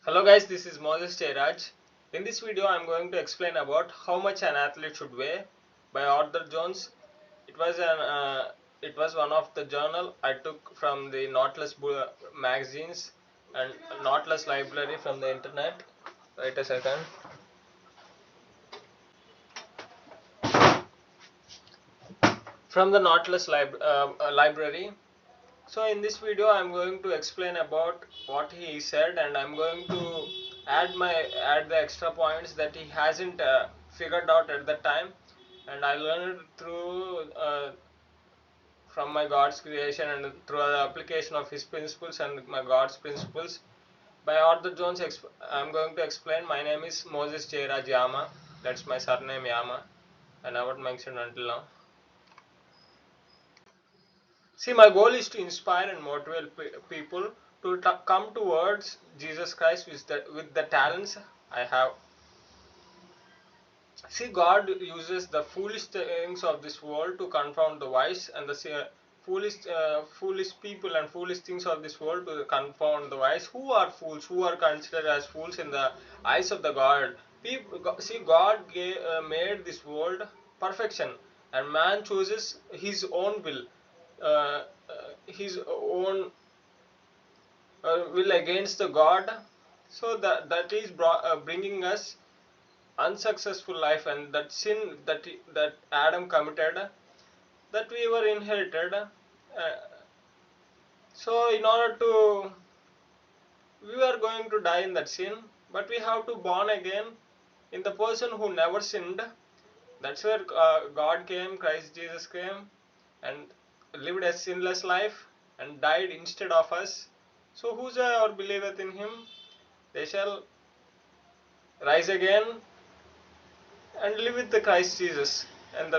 Hello guys, this is Moses Jaya Raj. In this video I am going to explain about how much an athlete should weigh by Arthur Jones. It was one of the journal I took from the magazines and Nautilus library from the internet. Wait a second. From the library. So in this video I am going to explain about what he said, and I'm going to add the extra points that he hasn't figured out at the time, and I learned through from my God's creation and through the application of his principles and my God's principles. By Arthur Jones, I'm going to explain. My name is Moses Jaya Raj Yama. That's my surname Yama. I never mentioned until now. See, my goal is to inspire and motivate people to come towards Jesus Christ with the talents I have. See, God uses the foolish things of this world to confound the wise, and the foolish people and foolish things of this world to confound the wise. Who are fools? Who are considered as fools in the eyes of the God? See, God made this world perfection, and man chooses his own will, his own will against the God. So that is bringing us unsuccessful life, and that sin that Adam committed, that we were inherited. So in order to, we are going to die in that sin, but we have to born again in the person who never sinned. That's where God came, Christ Jesus came and lived a sinless life and died instead of us. So whosoever believeth in him, they shall rise again and live with the Christ Jesus and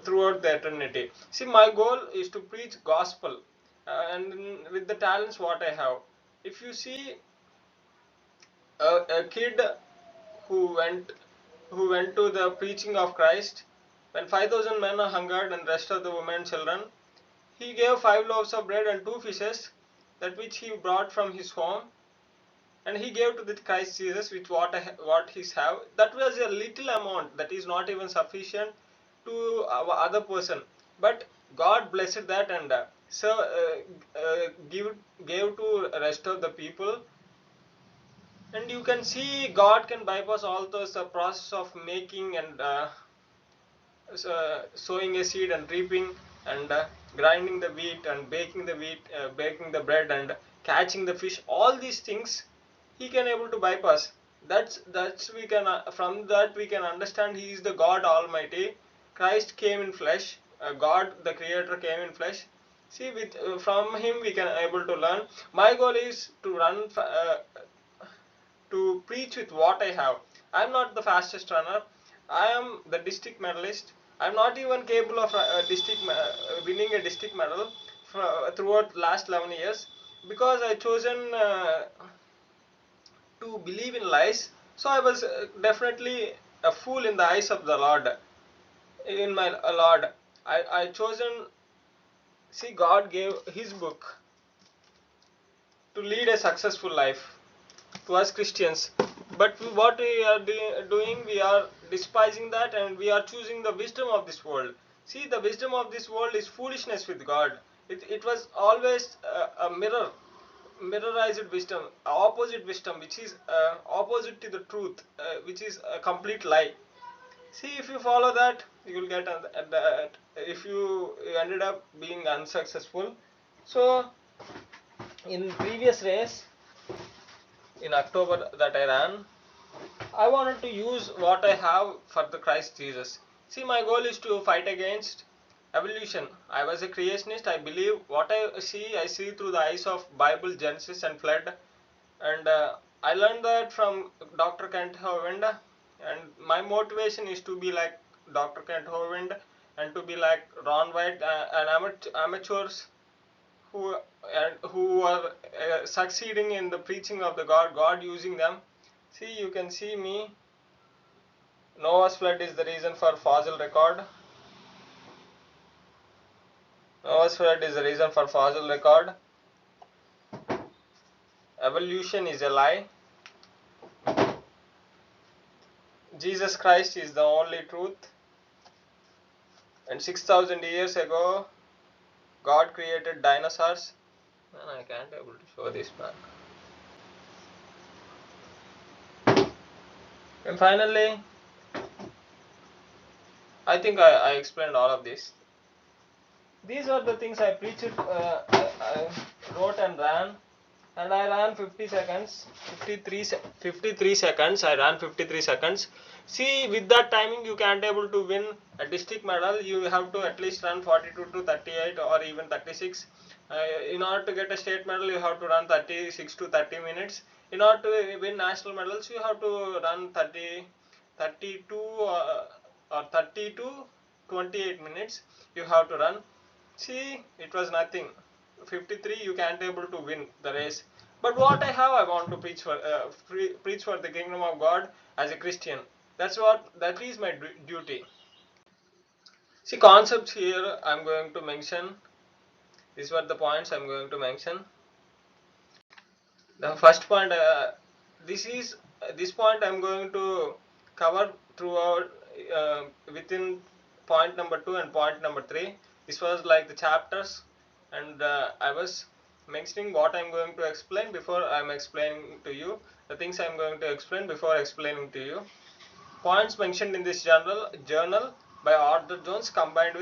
throughout the eternity. See, my goal is to preach gospel, and with the talents what I have. If you see a kid who went who went to the preaching of Christ, when 5,000 men are hungered and rest of the women and children, he gave 5 loaves of bread and 2 fishes, that which he brought from his home, and he gave to the Christ Jesus with what he have. That was a little amount, that is not even sufficient to our other person, but God blessed that, and give gave to rest of the people. And you can see God can bypass all those process of making and sowing a seed and reaping, and grinding the wheat and baking the bread and catching the fish. All these things he can able to bypass. That's we can from that we can understand he is the God Almighty. Christ came in flesh. God the Creator came in flesh. See, with from him we can able to learn. My goal is to to preach with what I have. I'm not the fastest runner. I am the district medalist. I'm not even capable of winning a district medal throughout last 11 years, because I chosen to believe in lies. So I was definitely a fool in the eyes of the Lord. In my Lord, I chosen. See, God gave His book to lead a successful life to us Christians. But what we are doing, we are despising that, and we are choosing the wisdom of this world. See, the wisdom of this world is foolishness with God. It was always a mirrorized wisdom, opposite wisdom, which is opposite to the truth, which is a complete lie. See, if you follow that, you will get that. If you ended up being unsuccessful. So in previous race, in October that I ran, I wanted to use what I have for the Christ Jesus. See, my goal is to fight against evolution. I was a creationist. I believe what I see through the eyes of Bible, Genesis and flood. And I learned that from Dr. Kent Hovind. And my motivation is to be like Dr. Kent Hovind and to be like Ron White and amateurs who are succeeding in the preaching of the God using them. See, you can see me. Noah's flood is the reason for fossil record. Noah's flood is the reason for fossil record. Evolution is a lie. Jesus Christ is the only truth, and 6,000 years ago God created dinosaurs. Man, I can't able to show this, man. And finally, I think I explained all of this. These are the things I preached, I wrote and ran, and I ran 50 seconds, 53 seconds, I ran 53 seconds. See, with that timing you can't able to win a district medal. You have to at least run 42 to 38 or even 36. In order to get a state medal you have to run 36 to 30 minutes. In order to win national medals you have to run 32 or 30 to 28 minutes you have to run. See, it was nothing. 53, you can't able to win the race. But what I have, I want to preach for preach for the kingdom of God as a Christian. That is my duty. See, concepts here I'm going to mention. These were the points I'm going to mention. The first point, this point I'm going to cover throughout within point number 2 and point number 3. This was like the chapters, and I was mentioning what I'm going to explain before I'm explaining to you, the things I'm going to explain before explaining to you. Points mentioned in this journal by Arthur Jones combined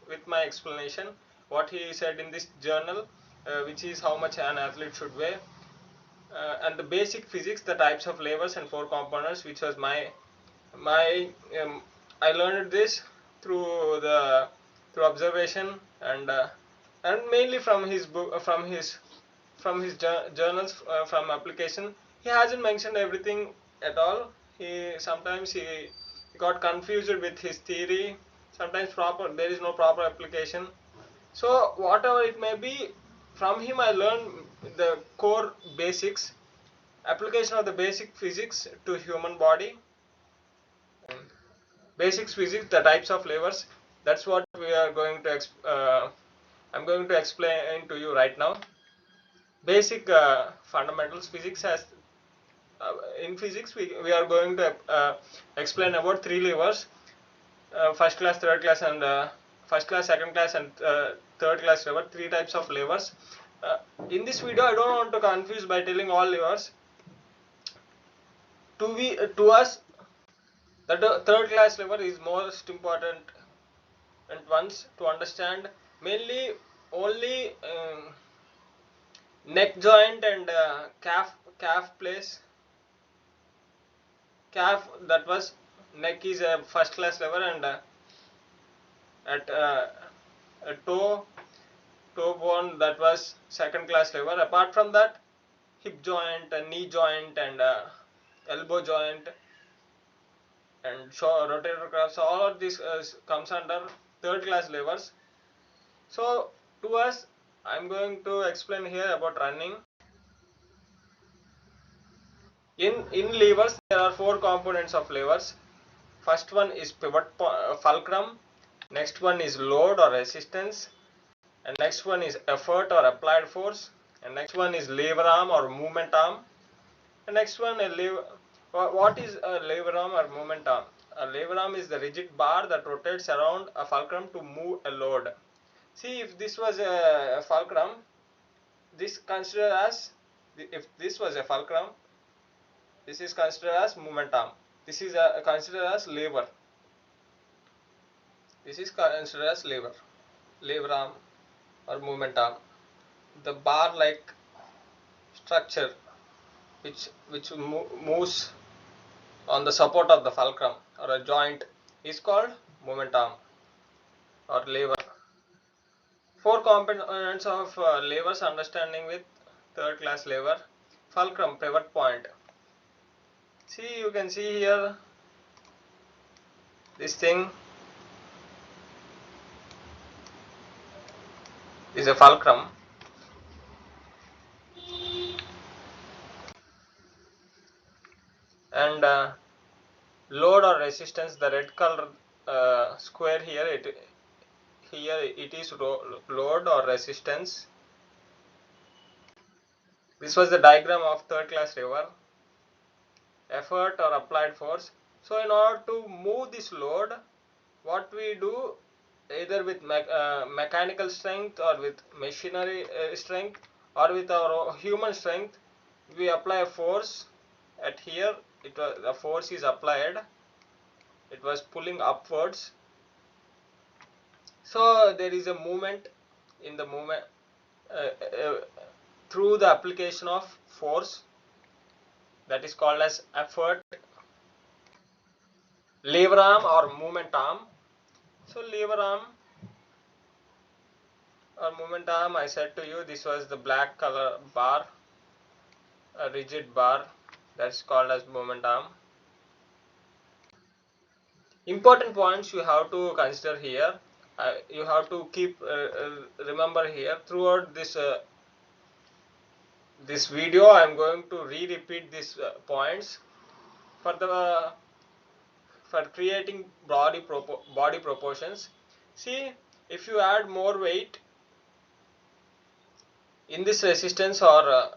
with my explanation, what he said in this journal, which is how much an athlete should weigh, and the basic physics, the types of levers and four components, which was my I learned this through the through observation, and mainly from his book, from his journals, from application. He hasn't mentioned everything at all. He sometimes he got confused with his theory. Sometimes there is no proper application. So whatever it may be, from him I learned the core basics, application of the basic physics to human body. Basics physics, the types of levers. That's what we are going to I'm going to explain to you right now. Basic fundamentals. Physics has in physics we are going to explain about three levers: first class, third class, and first class, second class, and third class lever. Three types of levers. In this video, I don't want to confuse by telling all levers. To us, the third class lever is most important and once to understand, mainly only neck joint and calf place. Calf, that was neck, is a first class lever, and at a toe bone, that was second class lever. Apart from that, hip joint and knee joint and elbow joint and rotator cuff, so all of this comes under third class levers. So to us, I'm going to explain here about running. In levers there are four components of levers. First one is fulcrum, next one is load or resistance, and next one is effort or applied force, and next one is lever arm or movement arm, and next one a lever. What is a lever arm or movement arm? A lever arm is the rigid bar that rotates around a fulcrum to move a load. See, if this was a fulcrum, this considered as, if this was a fulcrum, this is considered as movement arm. This is considered as lever. This is considered as lever arm or movement arm. The bar like structure which moves on the support of the fulcrum or a joint is called movement arm or lever. Four components of levers understanding with third class lever. Fulcrum, pivot point. See, you can see here this thing is a fulcrum, and load or resistance, the red color square here, it is load or resistance. This was the diagram of third class lever. effort or applied force. So in order to move this load, what we do, either with mechanical strength or with machinery strength or with our human strength, we apply a force. At here it was, the force is applied, it was pulling upwards, so there is a movement in the movement uh, uh, through the application of force, that is called as effort. Lever arm or movement arm. So lever arm or movement arm, I said to you, this was the black color bar, a rigid bar, that's called as movement arm. Important points you have to consider here, you have to keep remember here throughout this video. I am going to repeat these points for the for creating body proportions. See, if you add more weight in this resistance, or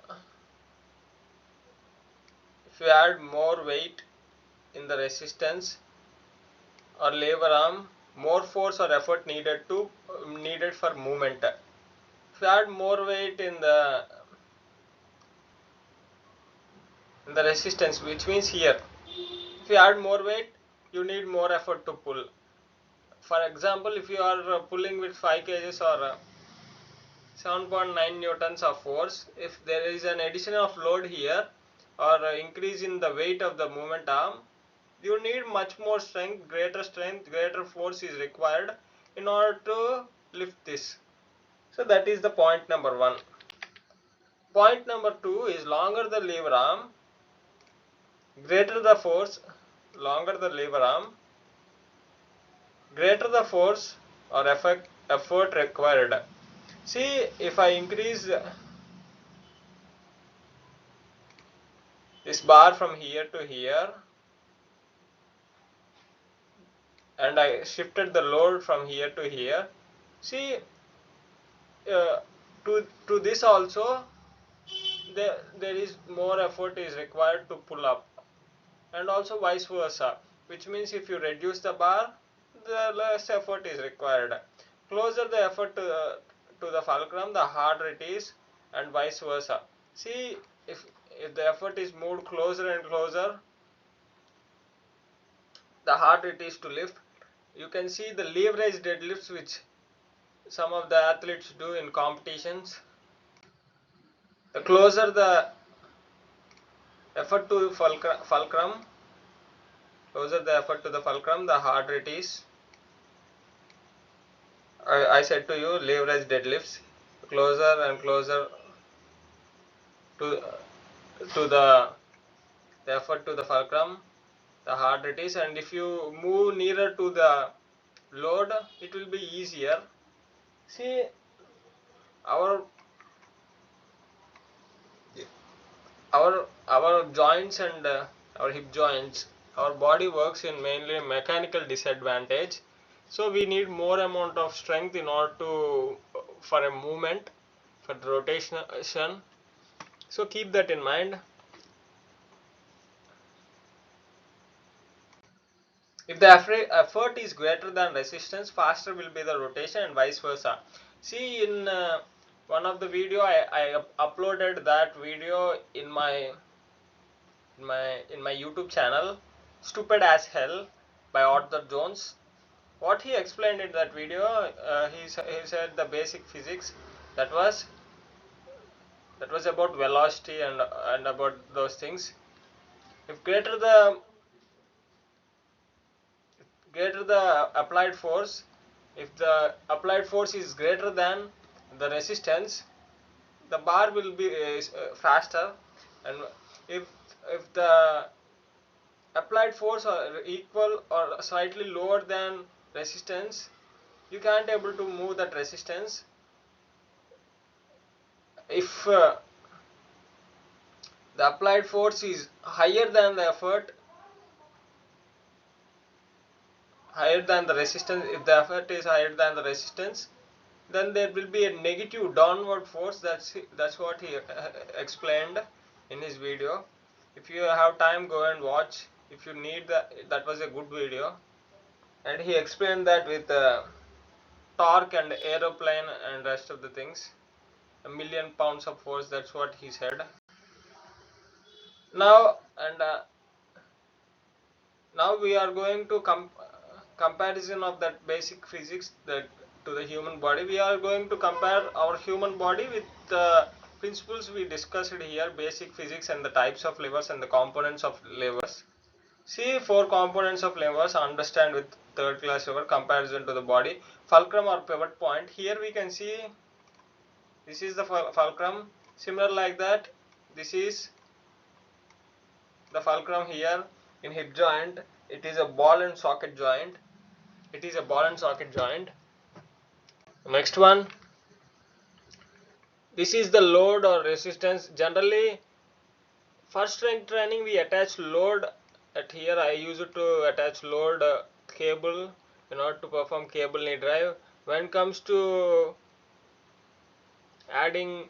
if you add more weight in the resistance or lever arm, more force or effort needed for movement. If you add more weight in the resistance, which means here, if you add more weight, you need more effort to pull. For example, if you are pulling with 5 kgs or 7.9 newtons of force, if there is an addition of load here or increase in the weight of the movement arm, you need much more strength, greater force is required in order to lift this. So that is the point number 1. Point number 2 is longer the lever arm, greater the force, longer the lever arm, greater the force or effort required. See, if I increase this bar from here to here and I shifted the load from here to here, see, to this also there is more effort is required to pull up, and also vice versa, which means if you reduce the bar, the less effort is required. Closer the effort to the fulcrum, the harder it is, and vice versa. See, if the effort is moved closer and closer, the harder it is to lift. You can see the leverage deadlifts which some of the athletes do in competitions. The closer the effort to fulcrum, closer the effort to the fulcrum, the harder it is. I said to you, leverage deadlifts, closer and closer to the effort to the fulcrum, the harder it is, and if you move nearer to the load, it will be easier. See, our our joints and our hip joints, our body works in mainly mechanical disadvantage, so we need more amount of strength in order to for a movement, for the rotation. So keep that in mind. If the effort is greater than resistance, faster will be the rotation and vice versa. See, in one of the video, I uploaded that video in my YouTube channel, Stupid as Hell by Arthur Jones. What he explained in that video, he said the basic physics that was about velocity and about those things. If greater the applied force, if the applied force is greater than the resistance, the bar will be faster, and if the applied force are equal or slightly lower than resistance, you can't able to move that resistance. If the applied force is higher than the effort, higher than the resistance, if the effort is higher than the resistance, then there will be a negative downward force. That's what he explained in his video. If you have time, go and watch. If you need that was a good video. And he explained that with torque and aeroplane and rest of the things. A million pounds of force, that's what he said. Now and now we are going to comparison of that basic physics that to the human body. We are going to compare our human body with the principles we discussed here, basic physics and the types of levers and the components of levers. See, four components of levers, understand with third class lever, comparison to the body. Fulcrum or pivot point, here we can see this is the fulcrum. Similar like that, this is the fulcrum here. In hip joint, it is a ball and socket joint. It is a ball and socket joint. Next one, this is the load or resistance. Generally, for strength training we attach load at here. I use it to attach load cable in order to perform cable knee drive. When it comes to adding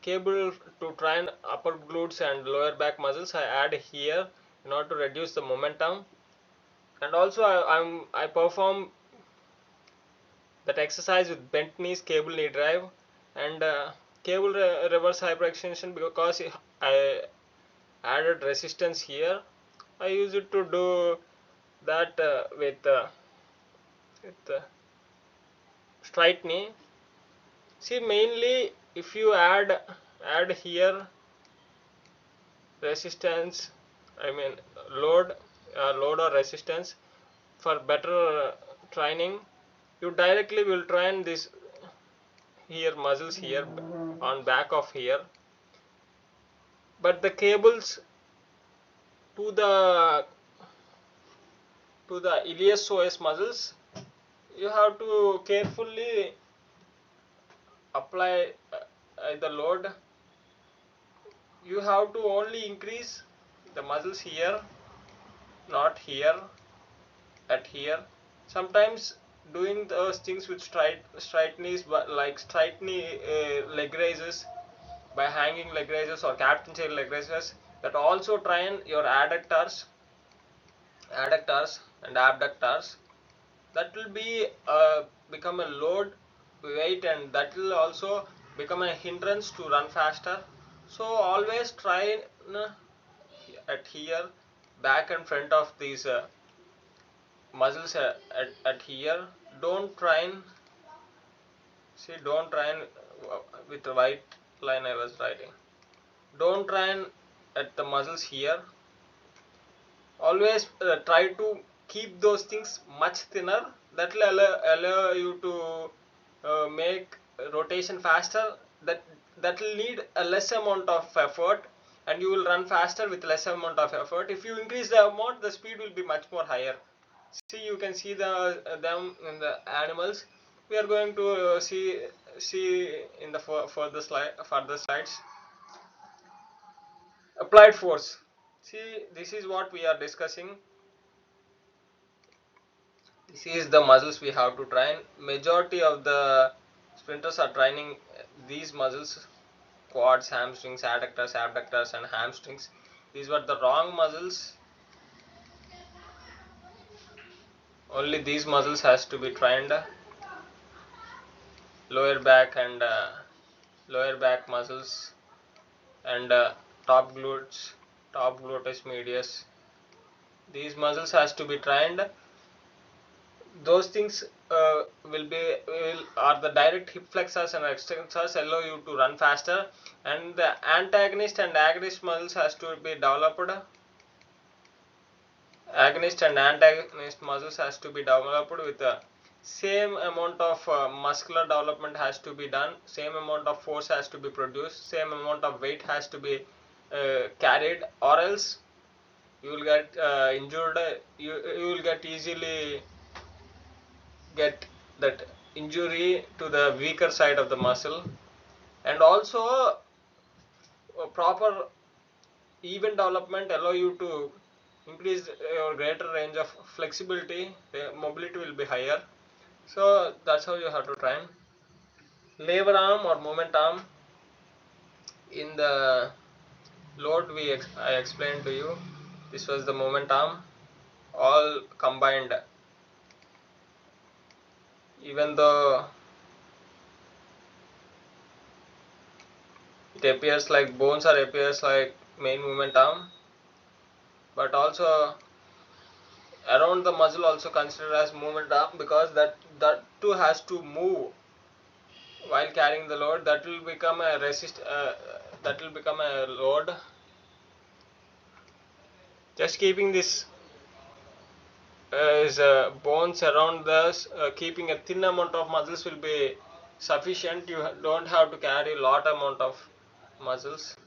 cable to train upper glutes and lower back muscles, I add here in order to reduce the momentum. And also I perform that exercise with bent knees, cable knee drive, and cable reverse hyperextension, because I added resistance here. I use it to do that with straight knee. See, mainly if you add here resistance, I mean load or resistance for better training, you directly will train this here muscles here on back of here. But the cables to the iliopsoas muscles, you have to carefully apply the load. You have to only increase the muscles here, not here, at here. Sometimes doing those things with straight knees, but like straight knee leg raises, by hanging leg raises or captain chair leg raises, that also train your adductors and abductors. That will be become a load weight, and that will also become a hindrance to run faster. So always try at here, back and front of these muscles at here. Don't train, see, don't train with the white line I was writing. Don't train at the muscles here. Always try to keep those things much thinner. That will allow you to make rotation faster. That will need a less amount of effort, and you will run faster with less amount of effort. If you increase the amount, the speed will be much more higher. See, you can see them in the animals. We are going to see in the further slides. Applied force. See, this is what we are discussing. This is the muscles we have to train. Majority of the sprinters are training these muscles: quads, hamstrings, abductors and hamstrings. These were the wrong muscles. Only these muscles has to be trained. Lower back and lower back muscles and top glutes, top gluteus medius. These muscles has to be trained. Those things are the direct hip flexors and extensors, allow you to run faster, and the antagonist and agonist muscles has to be developed. Agonist and antagonist muscles has to be developed with the same amount of muscular development has to be done, same amount of force has to be produced, same amount of weight has to be carried, or else you will get injured. You will get easily get that injury to the weaker side of the muscle. And also proper even development allow you to increase your greater range of flexibility. The mobility will be higher. So that's how you have to train. Lever arm or movement arm, in the load I explained to you. This was the momentum, all combined. Even though it appears like bones or appears like main momentum, but also around the muscle also considered as momentum, because that too has to move while carrying the load. That will become a that will become a load. Just keeping this is bones around this, keeping a thin amount of muscles will be sufficient. You don't have to carry a lot amount of muscles.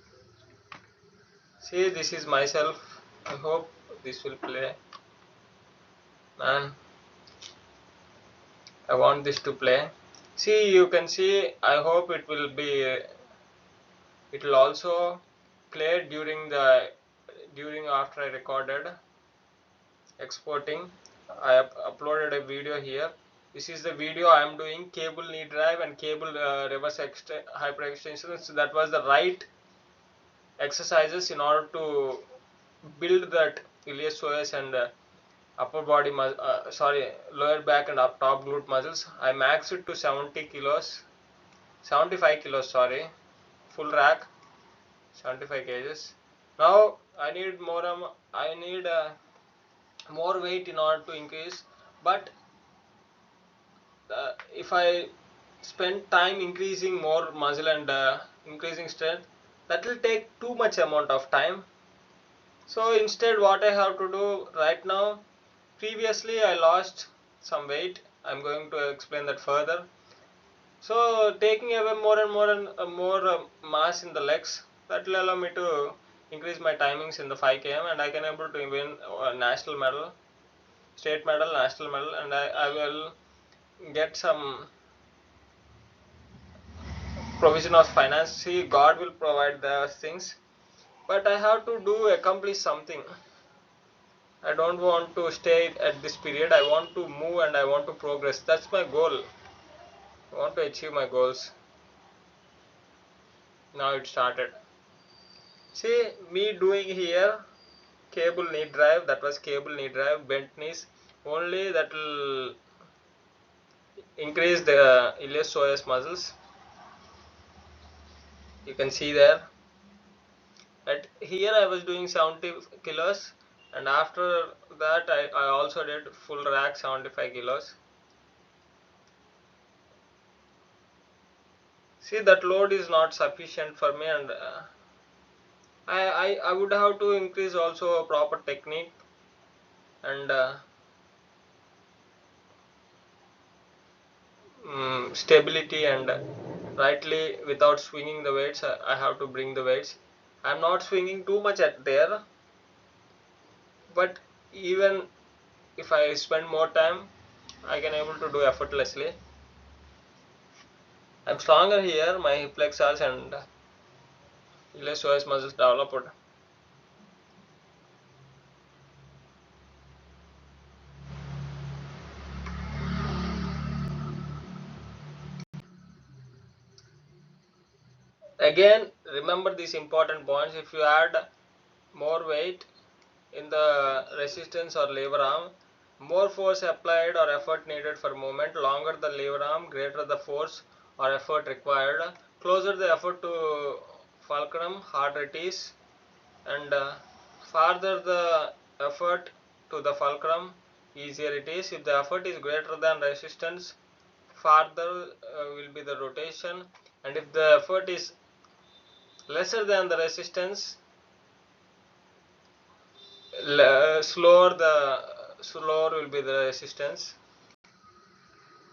See, this is myself. I hope this will play. Man, I want this to play. See, you can see. I hope it will be. It will also play during after I recorded exporting. I have uploaded a video here. This is the video I am doing cable knee drive and cable reverse hyperextension. So that was the right exercises in order to build that iliopsoas and upper body lower back and up top glute muscles. I maxed it to 70 kilos, 75 kilos, sorry, full rack, 75 kgs. Now I need more weight in order to increase, but if I spend time increasing more muscle and increasing strength, that will take too much amount of time. So instead, what I have to do right now, previously I lost some weight. I'm going to explain that further. So taking away more and more and more mass in the legs, that will allow me to increase my timings in the 5 km, and I can able to win a national medal, state medal, national medal, and I will get some provision of finance. See, God will provide those things, but I have to accomplish something. I don't want to stay at this period. I want to move and I want to progress. That's my goal. I want to achieve my goals. Now it started. See, me doing here cable knee drive, that was cable knee drive, bent knees, only that will increase the iliopsoas muscles. You can see there. At here I was doing 70 kilos, and after that I also did full rack 75 kilos. See, that load is not sufficient for me, and I would have to increase also proper technique and stability, and rightly without swinging the weights. I have to bring the weights. I'm not swinging too much at there, but even if I spend more time, I can able to do effortlessly. I'm stronger here. My hip flexors and iliopsoas muscles developed. Again, remember these important points. If you add more weight in the resistance or lever arm, more force applied or effort needed for movement. Longer the lever arm, greater the force or effort required. Closer the effort to fulcrum, harder it is, and farther the effort to the fulcrum, easier it is. If the effort is greater than resistance, farther will be the rotation, and if the effort is lesser than the resistance, slower will be the resistance.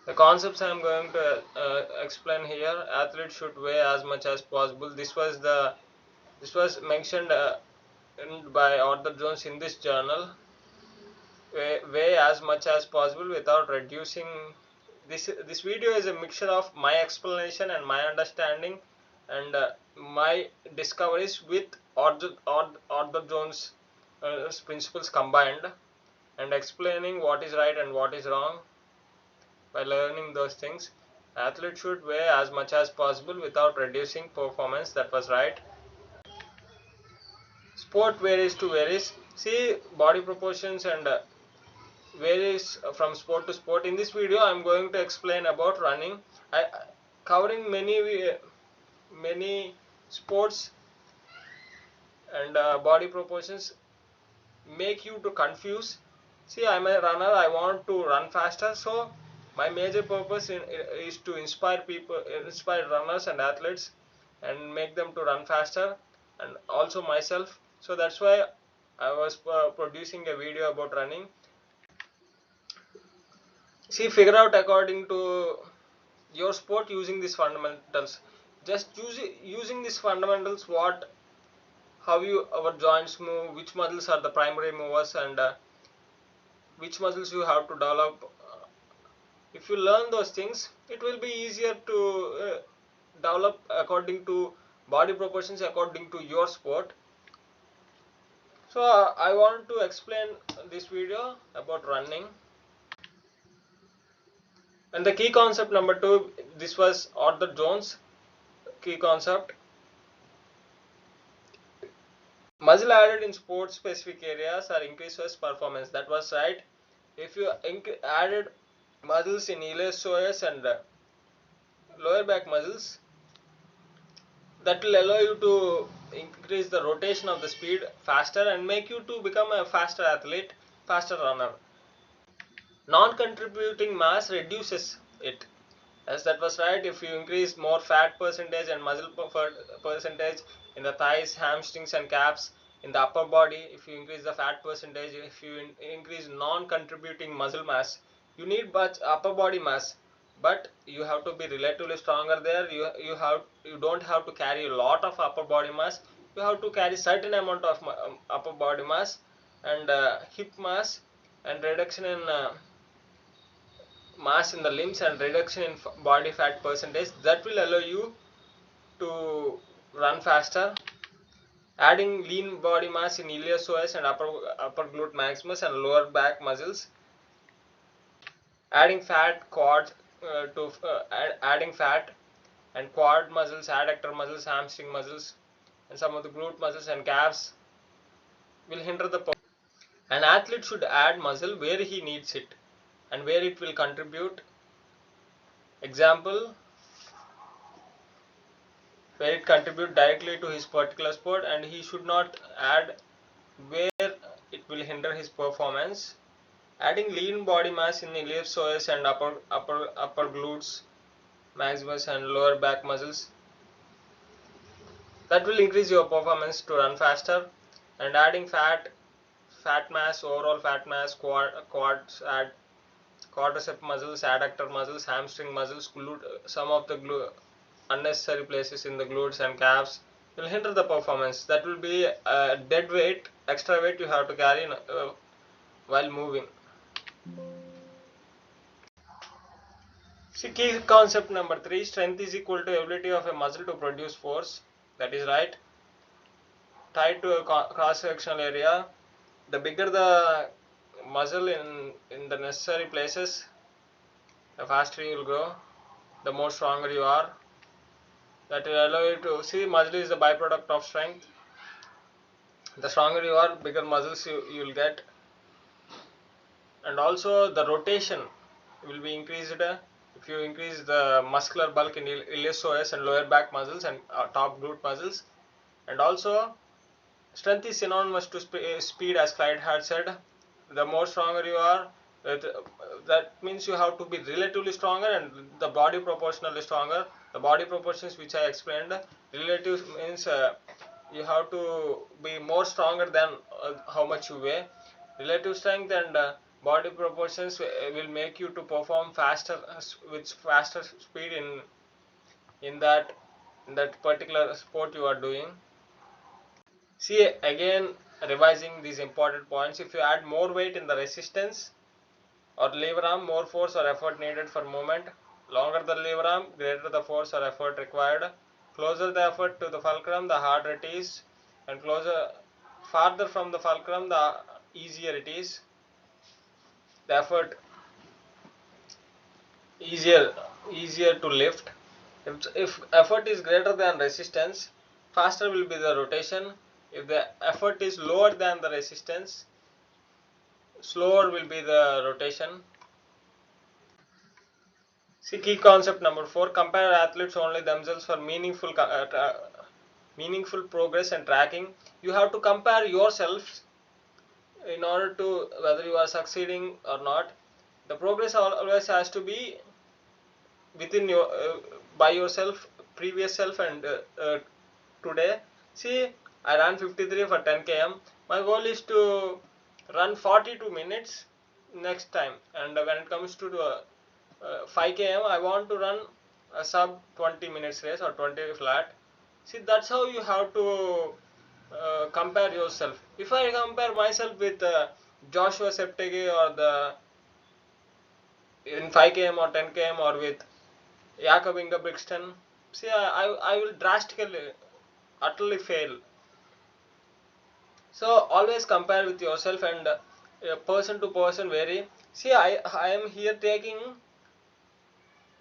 The concepts I am going to explain here. Athletes should weigh as much as possible. This was mentioned by Arthur Jones in this journal. Weigh as much as possible without reducing. This video is a mixture of my explanation and my understanding and my discoveries with Arthur Jones principles combined, and explaining what is right and what is wrong. By learning those things, athletes should weigh as much as possible without reducing performance. That was right. sport varies to varies. See, body proportions and varies from sport to sport. In this video I am going to explain about running. I covering many sports and body proportions make you to confuse. See, I'm a runner, I want to run faster, so my major purpose is to inspire people, inspire runners and athletes, and make them to run faster, and also myself. So that's why I was producing a video about running. See, figure out according to your sport using these fundamentals. Just using these fundamentals, what, how you our joints move, which muscles are the primary movers, and which muscles you have to develop. If you learn those things, it will be easier to develop according to body proportions according to your sport. So I want to explain this video about running. And the key concept number 2, this was Arthur Jones key concept. Muscle added in sports specific areas or increases performance. That was right. If you added muscles in iliopsoas and lower back muscles, that will allow you to increase the rotation of the speed faster and make you to become a faster athlete, faster runner. Non-contributing mass reduces it. As that was right, if you increase more fat percentage and muscle percentage in the thighs, hamstrings and calves, in the upper body, if you increase the fat percentage, if you increase non-contributing muscle mass, you need much upper body mass, but you have to be relatively stronger there. You don't have to carry a lot of upper body mass. You have to carry certain amount of upper body mass and hip mass, and reduction in mass in the limbs and reduction in body fat percentage. That will allow you to run faster. Adding lean body mass in iliopsoas and upper glute maximus and lower back muscles. Adding fat quad adding fat and quad muscles, adductor muscles, hamstring muscles, and some of the glute muscles and calves will hinder the performance. An athlete should add muscle where he needs it and where it will contribute. Example, where it contribute directly to his particular sport, and he should not add where it will hinder his performance. Adding lean body mass in iliopsoas and upper glutes maximus and lower back muscles, that will increase your performance to run faster. And adding fat mass, overall fat mass, quads, add quadricep muscles, adductor muscles, hamstring muscles, some of the unnecessary places in the glutes and calves will hinder the performance. That will be a dead weight, extra weight you have to carry while moving. See, key concept number 3, strength is equal to ability of a muscle to produce force. That is right. Tied to a cross-sectional area, the bigger the muscle in the necessary places, the faster you will go, the more stronger you are. That will allow you to see muscle is the byproduct of strength. The stronger you are, bigger muscles you will get, and also the rotation will be increased if you increase the muscular bulk in iliopsoas and lower back muscles and top glute muscles. And also, strength is synonymous to speed, as Clyde had said. The more stronger you are, that means you have to be relatively stronger, and the body proportionally stronger. The body proportions which I explained, relative means you have to be more stronger than how much you weigh. Relative strength and body proportions will make you to perform faster with faster speed in that in that particular sport you are doing. See, again, revising these important points, if you add more weight in the resistance or lever arm, more force or effort needed for movement. Longer the lever arm, greater the force or effort required. Closer the effort to the fulcrum, the harder it is, and farther from the fulcrum, the easier it is. The effort easier easier to lift. If effort is greater than resistance, faster will be the rotation. If the effort is lower than the resistance, slower will be the rotation. See, key concept number 4: compare athletes only themselves for meaningful progress and tracking. You have to compare yourself in order to whether you are succeeding or not. The progress always has to be within your by yourself, previous self, and today. See, I ran 53 for 10 km. My goal is to run 42 minutes next time, and when it comes to 5 km, I want to run a sub 20 minutes race or 20 flat. See, that's how you have to compare yourself. If I compare myself with Joshua Septegi or the in 5 km or 10 km or with Jakob Ingebrigtsen, see, I will drastically, utterly fail. So always compare with yourself, and person to person vary. See, I am here taking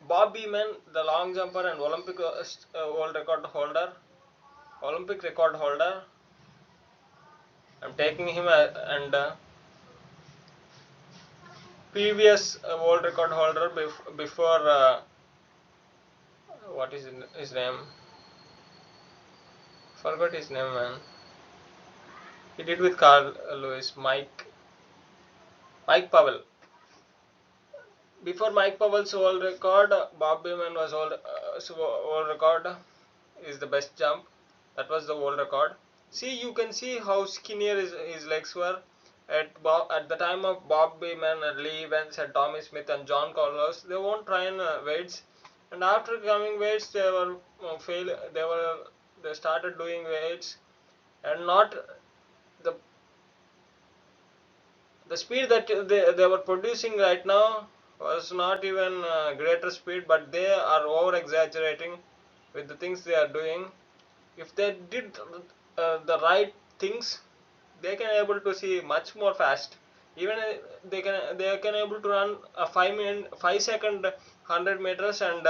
Bob Beamon, the long jumper and Olympic world record holder, Olympic record holder. I'm taking him and previous world record holder before what is his name? Forgot his name, man. He did with Carl Lewis, Mike Powell. Before Mike Powell's world record, Bob Beamon was world record is the best jump. That was the world record. See, you can see how skinnier his legs were at the time of Bob Beamon and Lee Evans and Tommy Smith and John Carlos. They won't try weights, and after coming weights, they were fail. They started doing weights, and not the the speed that they were producing right now was not even greater speed, but they are over exaggerating with the things they are doing. If they did the right things, they can able to see much more fast. Even they can able to run a 5-second 100 meters, and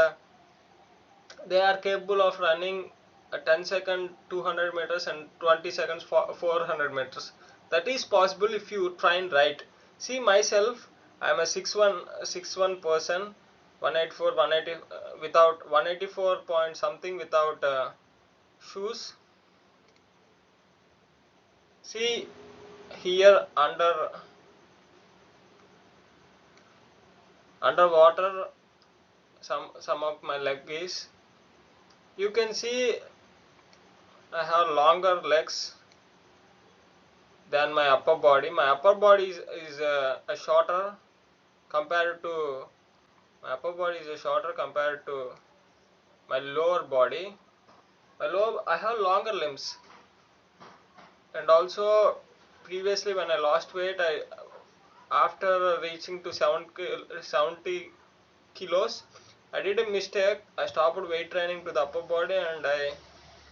they are capable of running a 10-second 200 meters and 20 seconds for 400 meters. That is possible if you train right. See, myself, I am a 6'1" person, 184 180 without 184 point something without shoes. See, here underwater, some of my leg is, you can see I have longer legs than my upper body. My upper body is a shorter compared to my upper body is a shorter compared to my lower body. I have longer limbs, and also previously when I lost weight, I after reaching to 70 kilos, I did a mistake. I stopped weight training to the upper body, and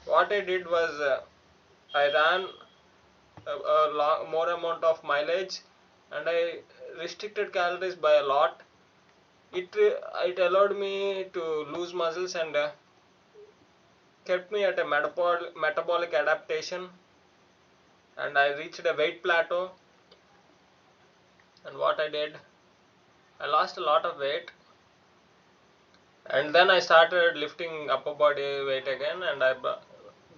what I did was I ran a more amount of mileage, and I restricted calories by a lot. It allowed me to lose muscles, and kept me at a metabolic adaptation, and I reached a weight plateau. And what I did, I lost a lot of weight, and then I started lifting upper body weight again, and I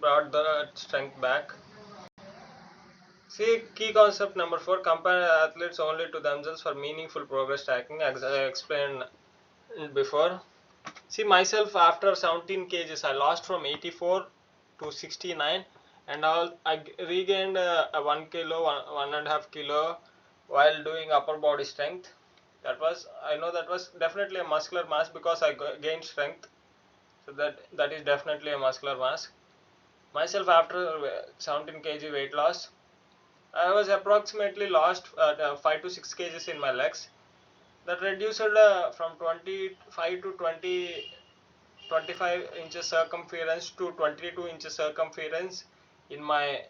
brought the strength back. See, key concept number 4: compare athletes only to themselves for meaningful progress tracking, as I explained before. See, myself, after 17 kgs, I lost from 84 to 69, and I regained a 1 kilo, 1.5 kilo while doing upper body strength. I know that was definitely a muscular mass because I gained strength. So that is definitely a muscular mass. Myself, after 17 kg weight loss, I was approximately lost 5 to 6 kgs in my legs. That reduced from 25 to 25 inches circumference to 22 inches circumference in my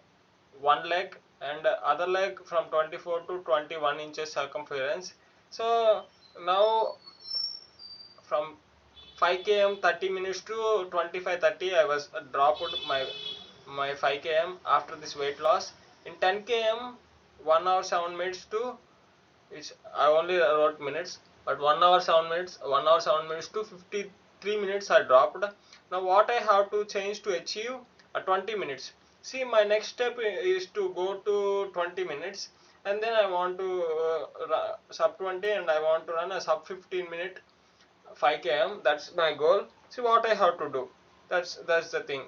one leg, and other leg from 24 to 21 inches circumference. So now from 5 km 30 minutes to 25:30, I was dropped my 5 km after this weight loss. In 10 km, 1 hour 7 minutes to, it's I only wrote minutes, but 1 hour 7 minutes, 1 hour 7 minutes to 53 minutes I dropped. Now what I have to change to achieve a 20 minutes. See, my next step is to go to 20 minutes, and then I want to sub 20, and I want to run a sub 15 minute 5 km. That's my goal. See what I have to do. That's the thing.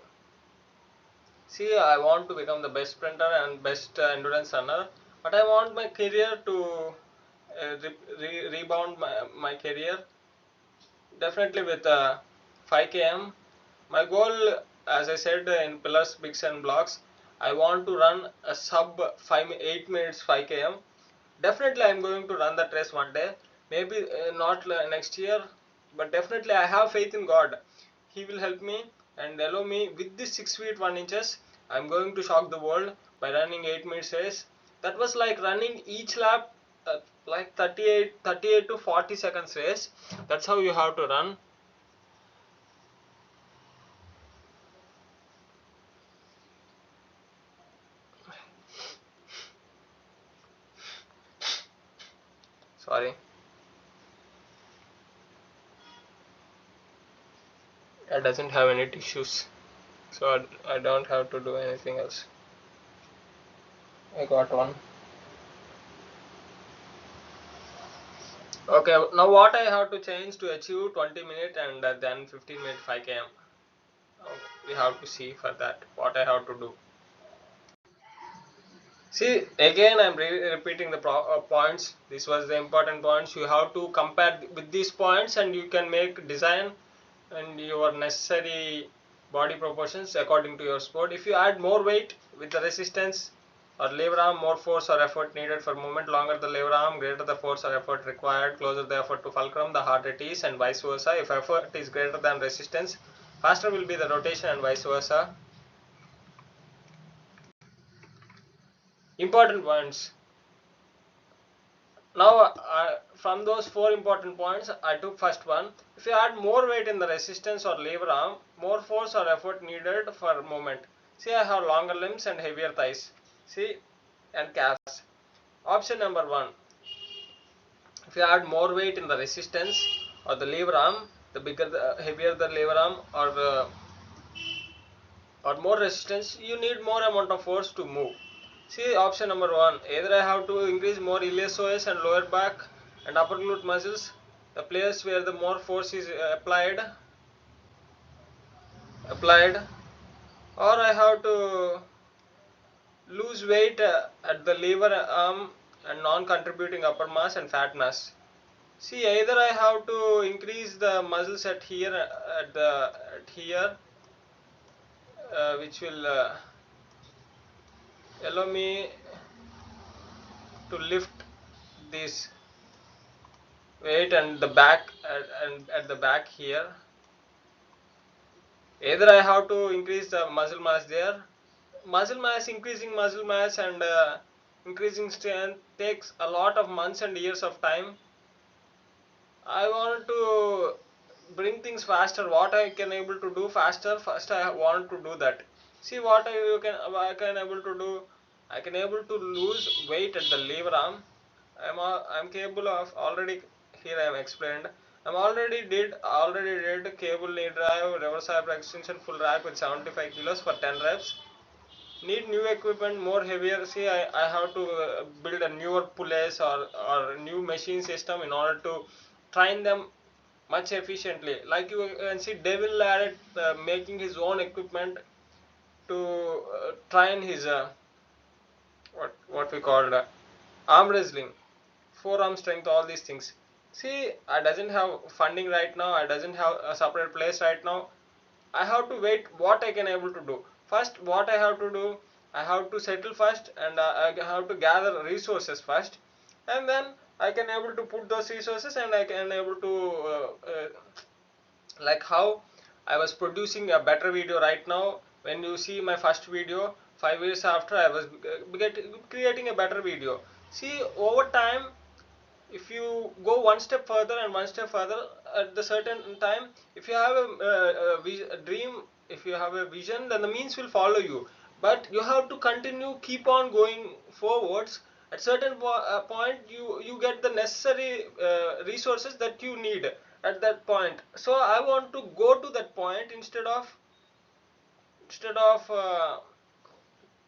See, I want to become the best sprinter and best endurance runner, but I want my career to rebound my career definitely with 5 km. My goal, as I said, in pillars, bricks, and blocks, I want to run a sub 8 minutes 5 km. Definitely, I'm going to run that race one day. Maybe not next year, but definitely, I have faith in God. He will help me and allow me with this 6 feet 1 inches. I'm going to shock the world by running 8 minutes race. That was like running each lap like 38 to 40 seconds race. That's how you have to run. Sorry, I doesn't have any tissues, so I don't have to do anything else. I got one. Okay, now what I have to change to achieve 20 minute and then 15 minute 5 km. We have to see for that what I have to do. See, again I'm repeating the points. This was the important points. You have to compare with these points, and you can make design and your necessary body proportions according to your sport. If you add more weight with the resistance or lever arm, more force or effort needed for movement. Longer the lever arm, greater the force or effort required. Closer the effort to fulcrum, the harder it is, and vice versa. If effort is greater than resistance, faster will be the rotation, and vice versa. Important points. Now, from those 4 important points, I took first one. If you add more weight in the resistance or lever arm, more force or effort needed for movement. See, I have longer limbs and heavier thighs. See, and calves. Option number 1. If you add more weight in the resistance or the lever arm, the bigger, the heavier the lever arm, or more resistance, you need more amount of force to move. See option number 1. Either I have to increase more iliopsoas and lower back and upper glute muscles, the place where the more force is applied, or I have to lose weight at the lever arm and non-contributing upper mass and fat mass. See, either I have to increase the muscles at here, at here, which will allow me to lift this weight and the back, and at the back here. Either I have to increase the muscle mass there. Muscle mass, increasing muscle mass and increasing strength takes a lot of months and years of time. I want to bring things faster. What I can able to do faster, first I want to do that. See what I can able to do. I can able to lose weight at the lever arm. I'm capable of already, here I am explained. Already did cable knee drive, reverse hyper extension, full rack with 75 kilos for 10 reps. Need new equipment, more heavier. See, I have to build a newer pulleys or new machine system in order to train them much efficiently. Like you can see, Devil added making his own equipment to train his what we call arm wrestling, forearm strength, all these things. See, I doesn't have funding right now. I doesn't have a separate place right now. I have to wait what I can able to do. First, what I have to do, I have to settle first, and I have to gather resources first, and then I can able to put those resources, and I can able to like how I was producing a better video right now. When you see my first video 5 years after, I was creating a better video. See, over time, if you go one step further at the certain time, if you have a dream if you have a vision, then the means will follow you, but you have to continue, keep on going forwards. At certain point, you get the necessary resources that you need at that point. So I want to go to that point instead of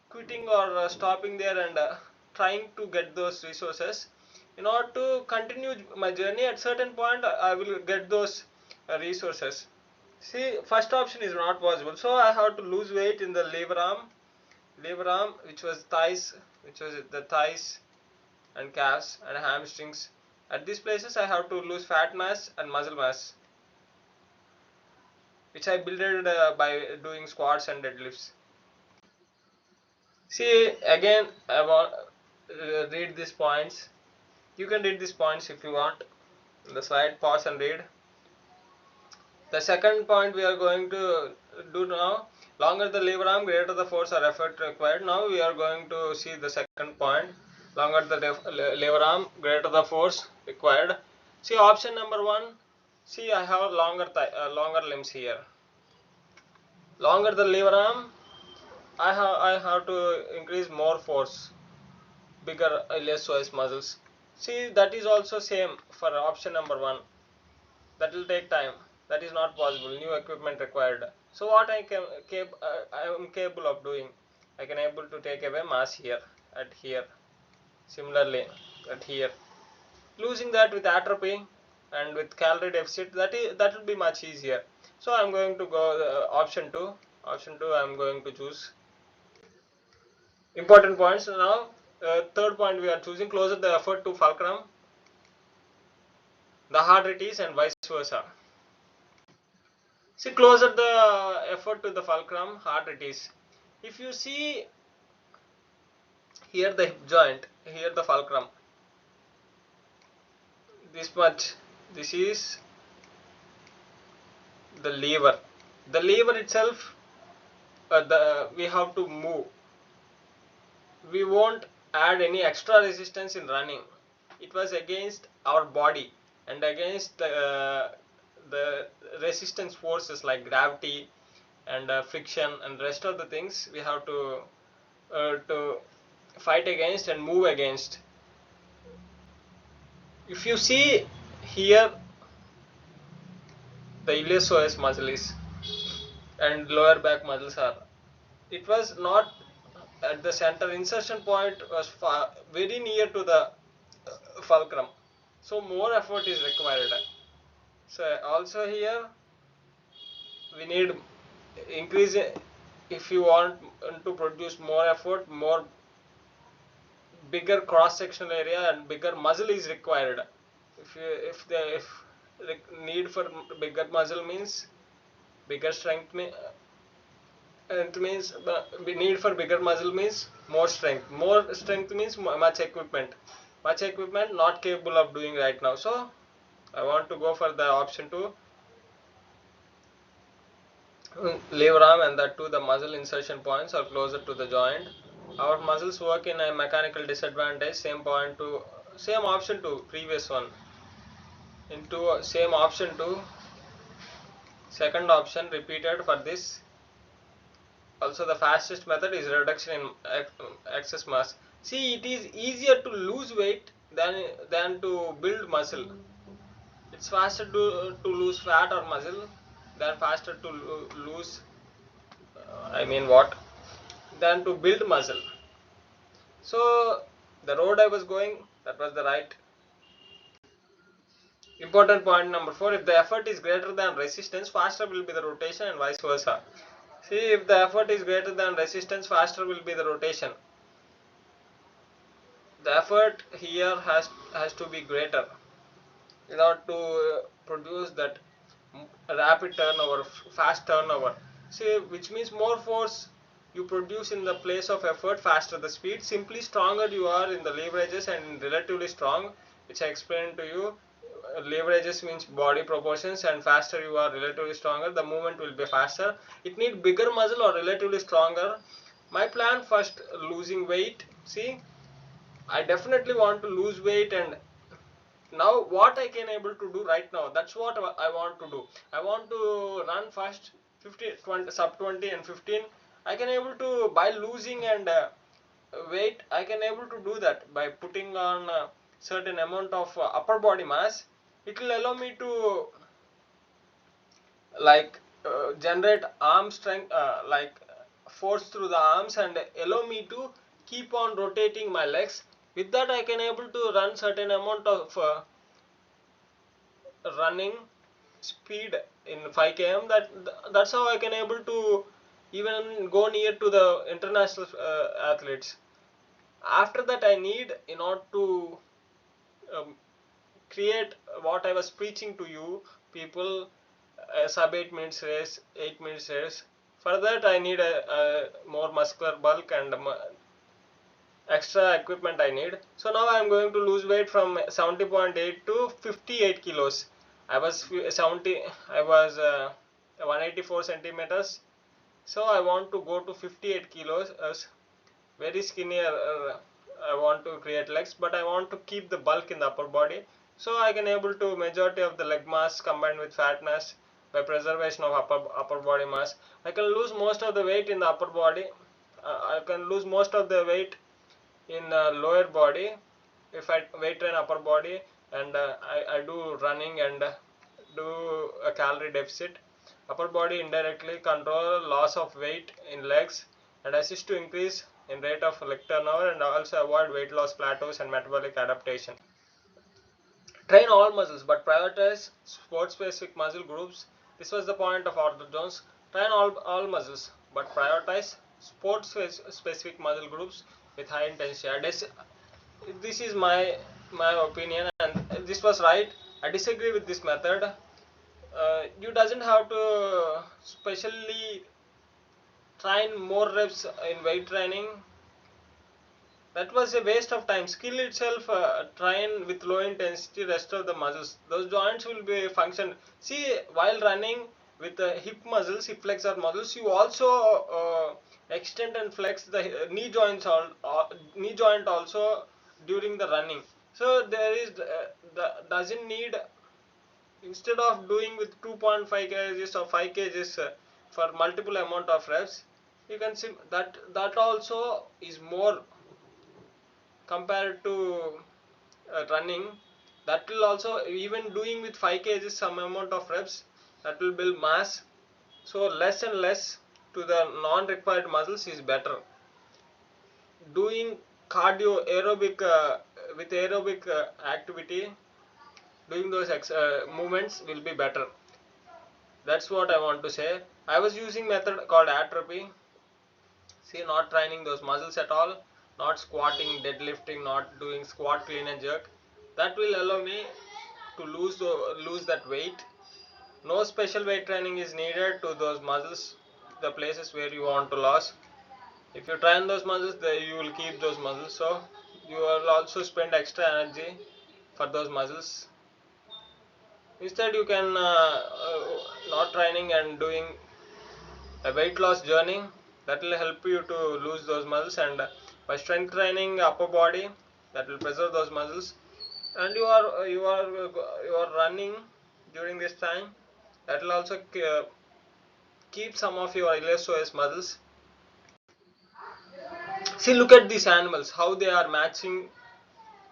quitting or stopping there and trying to get those resources. In order to continue my journey, at certain point I will get those resources. See, first option is not possible, so I have to lose weight in the lever arm, which was thighs, which was the thighs and calves and hamstrings. At these places I have to lose fat mass and muscle mass, which I built by doing squats and deadlifts. See, again, I want read these points. You can read these points if you want. The slide, pause and read. The second point we are going to do now. Longer the lever arm, greater the force or effort required. Now we are going to see the second point. Longer the lever arm, greater the force required. See option number one. See, I have longer limbs here. Longer the lever arm, I have to increase more force, bigger iliopsoas muscles. See, that is also same for option number one. That will take time. That is not possible. New equipment required. So what I am capable of doing, I can able to take away mass here at here. Similarly, at here, losing that with atrophy and with calorie deficit, that will be much easier. So I am going to go option two. Option two I am going to choose. Important points now. Third point we are choosing, closer the effort to fulcrum, the harder it is, and vice versa. See, closer the effort to the fulcrum, harder it is. If you see here the hip joint, here the fulcrum, this much, this is the lever. The lever itself, we have to move. We won't add any extra resistance in running. It was against our body and against the resistance forces like gravity and friction and rest of the things we have to fight against and move against. If you see here, the iliopsoas muscle is and lower back muscles are. It was not at the center. Insertion point was very near to the fulcrum, so more effort is required. So also here we need increase. If you want to produce more effort, more bigger cross sectional area and bigger muscle is required. If need for bigger muscle means bigger strength, it means need for bigger muscle means more strength. More strength means much equipment. Much equipment not capable of doing right now. So I want to go for the option two, lever arm, and that too the muscle insertion points are closer to the joint. Our muscles work in a mechanical disadvantage. Same point to same option to previous one. Into same option to second option repeated for this. Also the fastest method is reduction in excess mass. See, it is easier to lose weight than to build muscle. It's faster to lose fat or muscle than faster to lose I mean what than to build muscle. So the road I was going, that was the right. Important point number 4, if the effort is greater than resistance, faster will be the rotation and vice versa. See, if the effort is greater than resistance, faster will be the rotation. The effort here has to be greater in order to produce that rapid turnover, fast turnover. See, which means more force you produce in the place of effort, faster the speed. Simply stronger you are in the leverages and relatively strong, which I explained to you. Leverages means body proportions, and faster you are, relatively stronger, the movement will be faster. It need bigger muscle or relatively stronger. My plan, first losing weight. See, I definitely want to lose weight, and now what I can able to do right now, that's what I want to do. I want to run fast 50, 20, sub 20 and 15, I can able to, by losing and weight, I can able to do that by putting on certain amount of upper body mass. It will allow me to like generate arm strength, like force through the arms, and allow me to keep on rotating my legs. With that I can able to run certain amount of running speed in 5 km. That's how I can able to even go near to the international athletes. After that I need, in order to um, create what I was preaching to you people, a sub 8 minutes race, 8 minutes race. For that I need a more muscular bulk and extra equipment I need. So now I am going to lose weight from 70.8 to 58 kilos. I was 70, I was 184 centimeters. So I want to go to 58 kilos. Very skinny. I want to create legs, but I want to keep the bulk in the upper body. So I can able to majority of the leg mass combined with fat mass by preservation of upper body mass. I can lose most of the weight in the upper body. I can lose most of the weight in lower body if I weight train upper body, and I do running and do a calorie deficit. Upper body indirectly control loss of weight in legs and assist to increase in rate of leg turnover, and also avoid weight loss plateaus and metabolic adaptation. Train all muscles but prioritize sport specific muscle groups. This was the point of Arthur Jones. Train all muscles but prioritize sport specific muscle groups with high intensity. This is my opinion, and this was right. I disagree with this method. You doesn't have to specially train more reps in weight training. That was a waste of time. Skill itself, train with low intensity rest of the muscles. Those joints will be function. See, while running with the hip muscles, hip flexor muscles, you also extend and flex the knee joints, knee joint also during the running. So there is doesn't need, instead of doing with 2.5 kgs or 5 kgs for multiple amount of reps, you can see that also is more compared to running. That will also, even doing with 5 kgs some amount of reps, that will build mass. So less and less to the non required muscles is better. Doing cardio aerobic with aerobic activity, doing those movements will be better. That's what I want to say. I was using method called atrophy. See, not training those muscles at all, not squatting, deadlifting, not doing squat, clean and jerk. That will allow me to lose that weight. No special weight training is needed to those muscles, the places where you want to lose. If you train those muscles, you will keep those muscles. So you will also spend extra energy for those muscles. Instead, you can not training and doing a weight loss journey, that will help you to lose those muscles, and by strength training upper body, that will preserve those muscles. And you are running during this time, that will also keep some of your iliopsoas muscles. See, look at these animals, how they are matching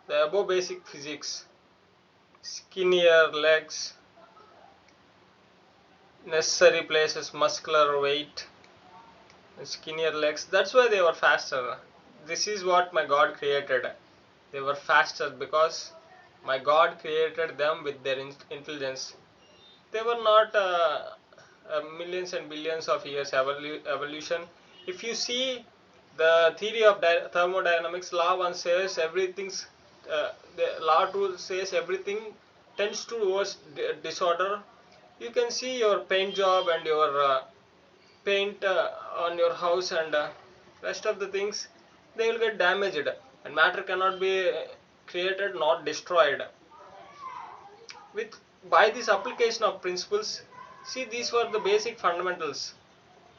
the above basic physics. Skinnier legs, necessary places, muscular weight, skinnier legs. That's why they were faster. This is what my God created. They were faster because my God created them with their intelligence. They were not millions and billions of years evolution. If you see the theory of thermodynamics, law 1 says everything's, the law 2 says everything tends towards disorder. You can see your paint job and your paint on your house, and rest of the things, they will get damaged, and matter cannot be created, not destroyed. With by this application of principles, see, these were the basic fundamentals.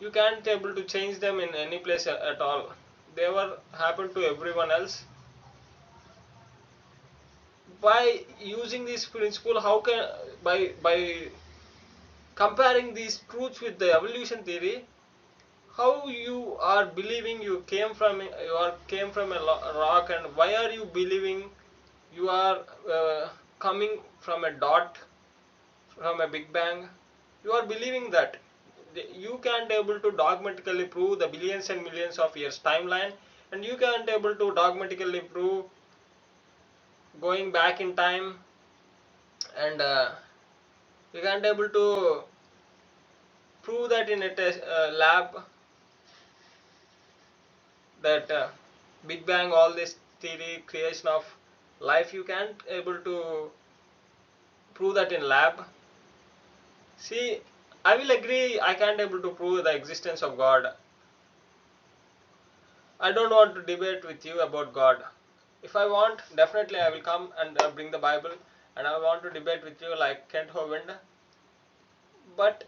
You can't able to change them in any place at all. They were happen to everyone else. By using this principle, how can, by comparing these truths with the evolution theory, how you are believing you came from a rock, and why are you believing you are coming from a dot, from a big bang? You are believing that you can't able to dogmatically prove the billions and millions of years timeline, and you can't able to dogmatically prove going back in time, and you can't able to prove that in a test lab, that big bang, all this theory, creation of life, you can't able to prove that in lab. See, I will agree I can't able to prove the existence of God. I don't want to debate with you about God. If I want, definitely I will come and bring the Bible, and I want to debate with you like Kent Hovind. But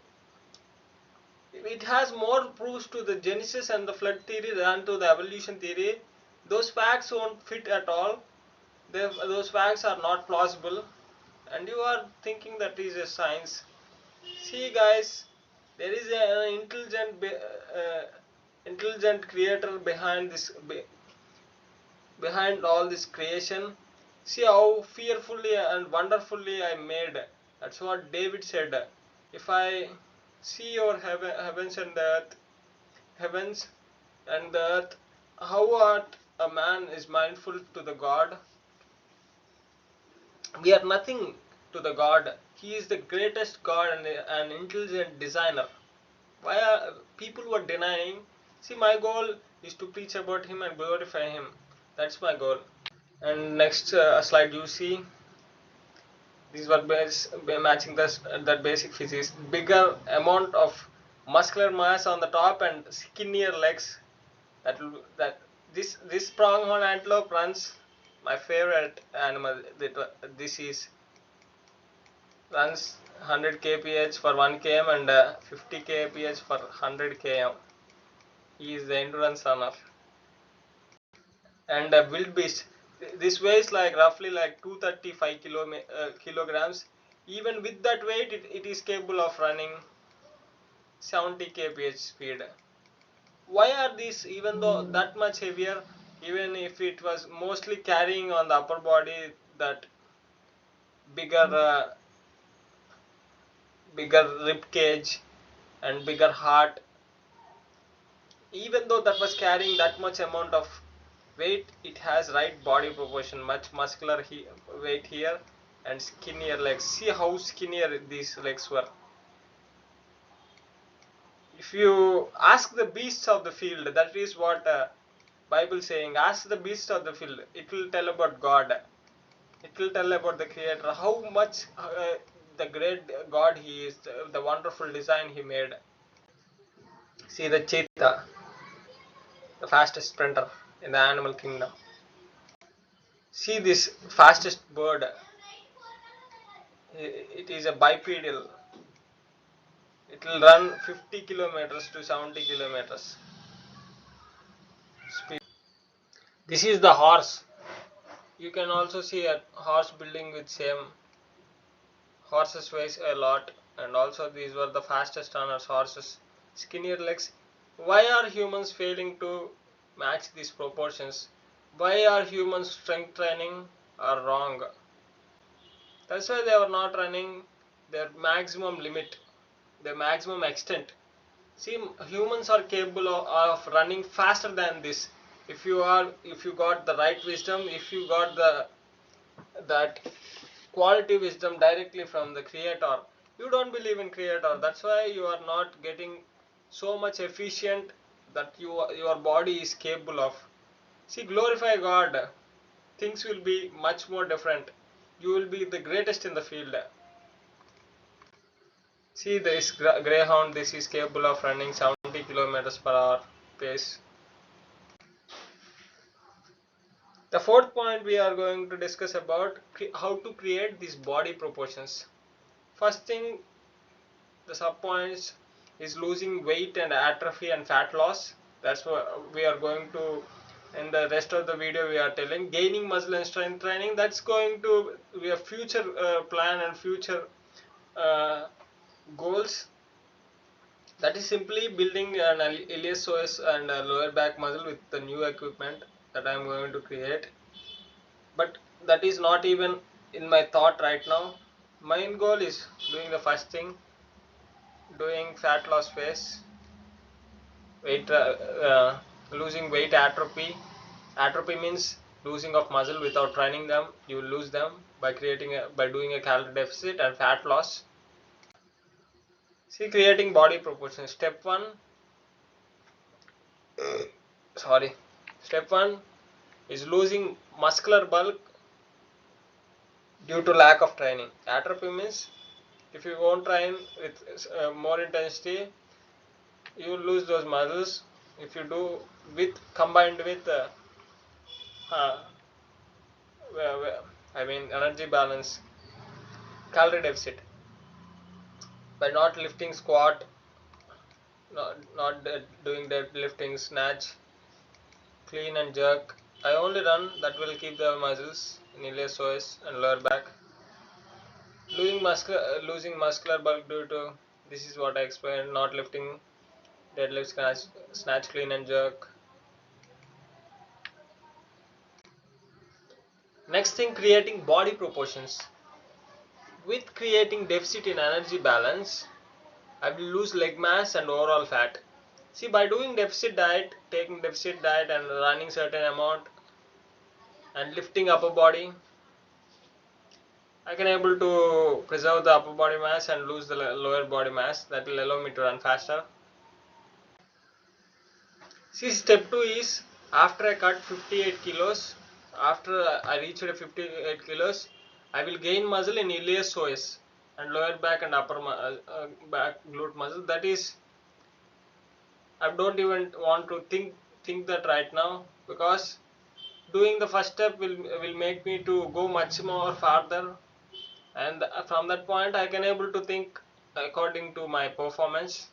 it has more proofs to the Genesis and the flood theory than to the evolution theory. Those facts won't fit at all. Those facts are not plausible, and you are thinking that is a science. See, guys, there is an intelligent creator behind all this creation. See how fearfully and wonderfully I made. That's what David said. If I see your heavens and the earth, how art a man is mindful to the God? We are nothing to the God. He is the greatest God and an intelligent designer. Why are people who are denying? See, my goal is to preach about Him and glorify Him. That's my goal. And next slide, you see these were matching that basic physics. Bigger amount of muscular mass on the top and skinnier legs. That this pronghorn antelope runs. My favorite animal. This is runs 100 kph for 1 km and 50 kph for 100 km. He is the endurance runner. And a wildebeest, this weighs like roughly like 235 kilograms. Even with that weight, it is capable of running 70 kph speed. Why are these, even though that much heavier, even if it was mostly carrying on the upper body that bigger bigger rib cage and bigger heart, even though that was carrying that much amount of weight, it has right body proportion, much muscular weight here and skinnier legs. See how skinnier these legs were. If you ask the beasts of the field, that is what Bible saying, ask the beasts of the field, it will tell about God. It will tell about the creator, how much the great God he is, the wonderful design he made. See the cheetah, the fastest sprinter in the animal kingdom. See this fastest bird. It is a bipedal. It will run 50 kilometers to 70 kilometers speed. This is the horse. You can also see a horse building with same. Horses weighs a lot, and also these were the fastest runners. Horses, skinnier legs. Why are humans failing to match these proportions? Why are humans strength training are wrong? That's why they are not running their maximum limit, their maximum extent. See, humans are capable of running faster than this. If you got the right wisdom, if you got the that quality wisdom directly from the creator, you don't believe in creator. That's why you are not getting so much efficient that your body is capable of. See, glorify God. Things will be much more different. You will be the greatest in the field. See this greyhound, this is capable of running 70 kilometers per hour pace. The fourth point we are going to discuss about how to create these body proportions. First thing, the sub points is losing weight and atrophy and fat loss. That's what we are going to, in the rest of the video we are telling. Gaining muscle and strength training, that's going to be a future plan and future uh, goals, that is simply building an iliopsoas and a lower back muscle with the new equipment that I am going to create. But that is not even in my thought right now. Main goal is doing the first thing, doing fat loss phase, weight losing weight atrophy. Atrophy means losing of muscle without training them. You lose them by doing a calorie deficit. And fat loss, see, creating body proportion. Step 1, sorry, step 1 is losing muscular bulk due to lack of training. Atrophy means if you won't train with more intensity, you will lose those muscles. If you do with combined with uh, I mean energy balance, calorie deficit, by not lifting squat, not doing deadlifting, snatch, clean and jerk. I only run, that will keep the muscles in iliopsoas and lower back. Losing muscular bulk due to, this is what I explained, not lifting, deadlift, snatch, clean and jerk. Next thing, creating body proportions. With creating deficit in energy balance, I will lose leg mass and overall fat. See, by doing deficit diet, taking deficit diet and running certain amount and lifting upper body, I can able to preserve the upper body mass and lose the lower body mass. That will allow me to run faster. See, step 2 is, after I cut 58 kilos, after I reach 58 kilos, I will gain muscle in iliopsoas and lower back and upper back glute muscle. That is, I don't even want to think that right now, because doing the first step will make me to go much more farther, and from that point I can able to think according to my performance.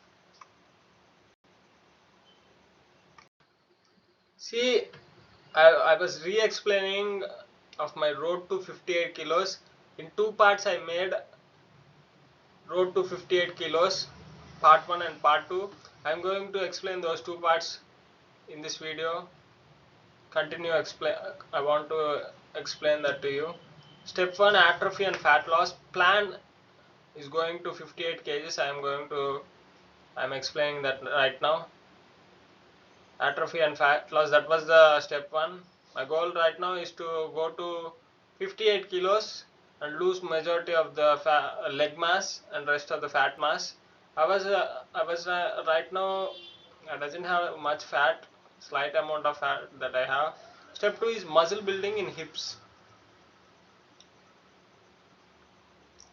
See, I was re-explaining of my road to 58 kilos. In two parts I made road to 58 kilos, part 1 and part 2. I'm going to explain those two parts in this video. Continue explain. I want to explain that to you. Step 1, atrophy and fat loss. Plan is going to 58 kgs. I'm explaining that right now. Atrophy and fat loss, that was the step 1. My goal right now is to go to 58 kilos and lose majority of the leg mass and rest of the fat mass. I was right now, I doesn't have much fat, slight amount of fat that I have. Step 2 is muscle building in hips.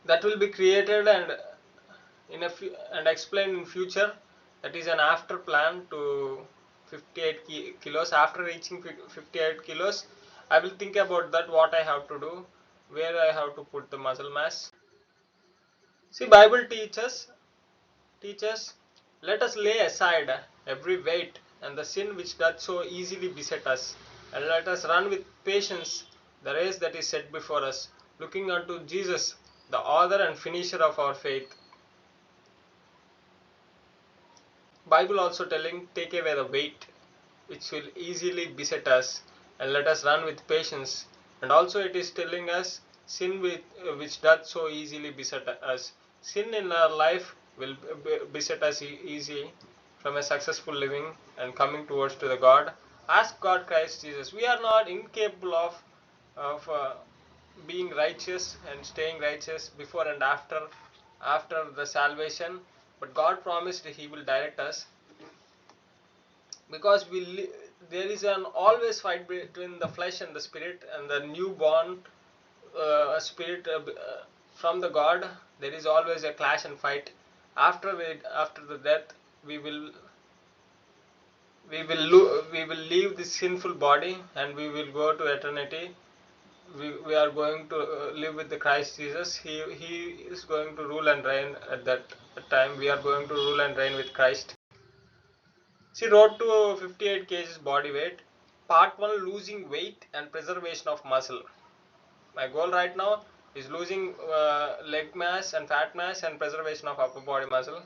That will be created and and explained in future. That is an after plan to 58 kilos. After reaching 58 kilos, I will think about that, what I have to do, where I have to put the muscle mass. See, Bible teaches, let us lay aside every weight and the sin which doth so easily beset us, and let us run with patience the race that is set before us, looking unto Jesus, the author and finisher of our faith. Bible also telling, take away the weight which will easily beset us, and let us run with patience. And also it is telling us, sin which doth so easily beset us. Sin in our life will beset us easy from a successful living and coming towards to the God. Ask God Christ Jesus. We are not incapable of being righteous and staying righteous before and after the salvation, but God promised He will direct us, because there is an always fight between the flesh and the spirit, and the newborn spirit from the God. There is always a clash and fight. After the death, we will we will leave this sinful body and we will go to eternity. We are going to live with the Christ Jesus. He is going to rule and reign at that time. We are going to rule and reign with Christ. She wrote to 58 kgs body weight. Part 1, losing weight and preservation of muscle. My goal right now, is losing leg mass and fat mass and preservation of upper body muscle.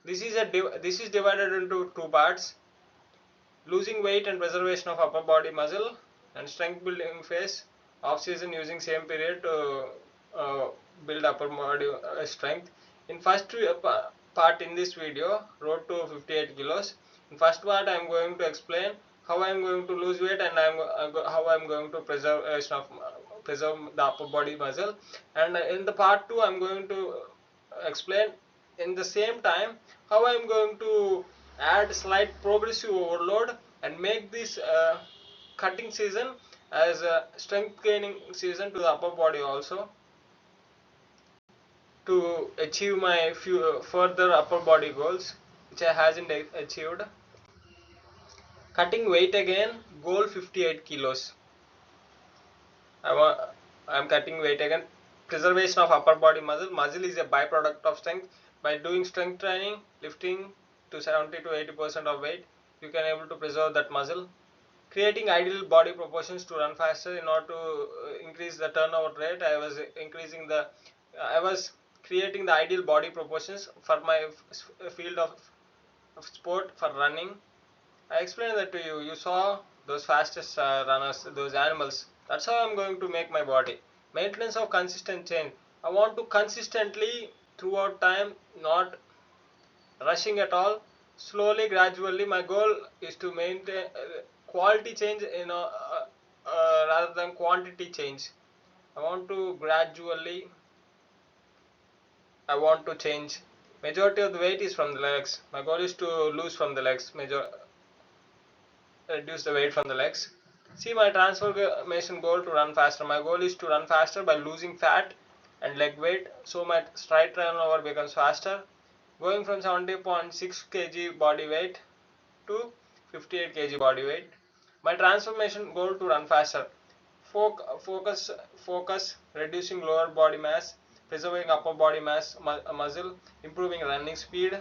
This is divided into two parts: losing weight and preservation of upper body muscle, and strength building phase, off season using same period to uh, build upper body strength. In first part in this video, road to 58 kilos. In first part, I am going to explain how I am going to lose weight, and how I am going to preserve the upper body muscle. And in the part 2, I am going to explain in the same time how I am going to add slight progressive overload and make this cutting season as a strength gaining season to the upper body also, to achieve my further upper body goals which I hasn't achieved. Cutting weight again, goal 58 kilos. I'm cutting weight again. Preservation of upper body muscle. Muscle is a byproduct of strength. By doing strength training, lifting to 70 to 80% of weight, you can able to preserve that muscle. Creating ideal body proportions to run faster. In order to increase the turnover rate, I was creating the ideal body proportions for my field of sport for running. I explained that to you. You saw those fastest runners, those animals. That's how I'm going to make my body. Maintenance of consistent change. I want to consistently throughout time, not rushing at all. Slowly, gradually. My goal is to maintain quality change, rather than quantity change. I want to gradually. I want to change. Majority of the weight is from the legs. My goal is to lose from the legs. Reduce the weight from the legs. See my transformation goal to run faster. My goal is to run faster by losing fat and leg weight, so my stride turnover becomes faster. Going from 70.6 kg body weight to 58 kg body weight. My transformation goal to run faster. Focus, reducing lower body mass, preserving upper body mass muscle, improving running speed.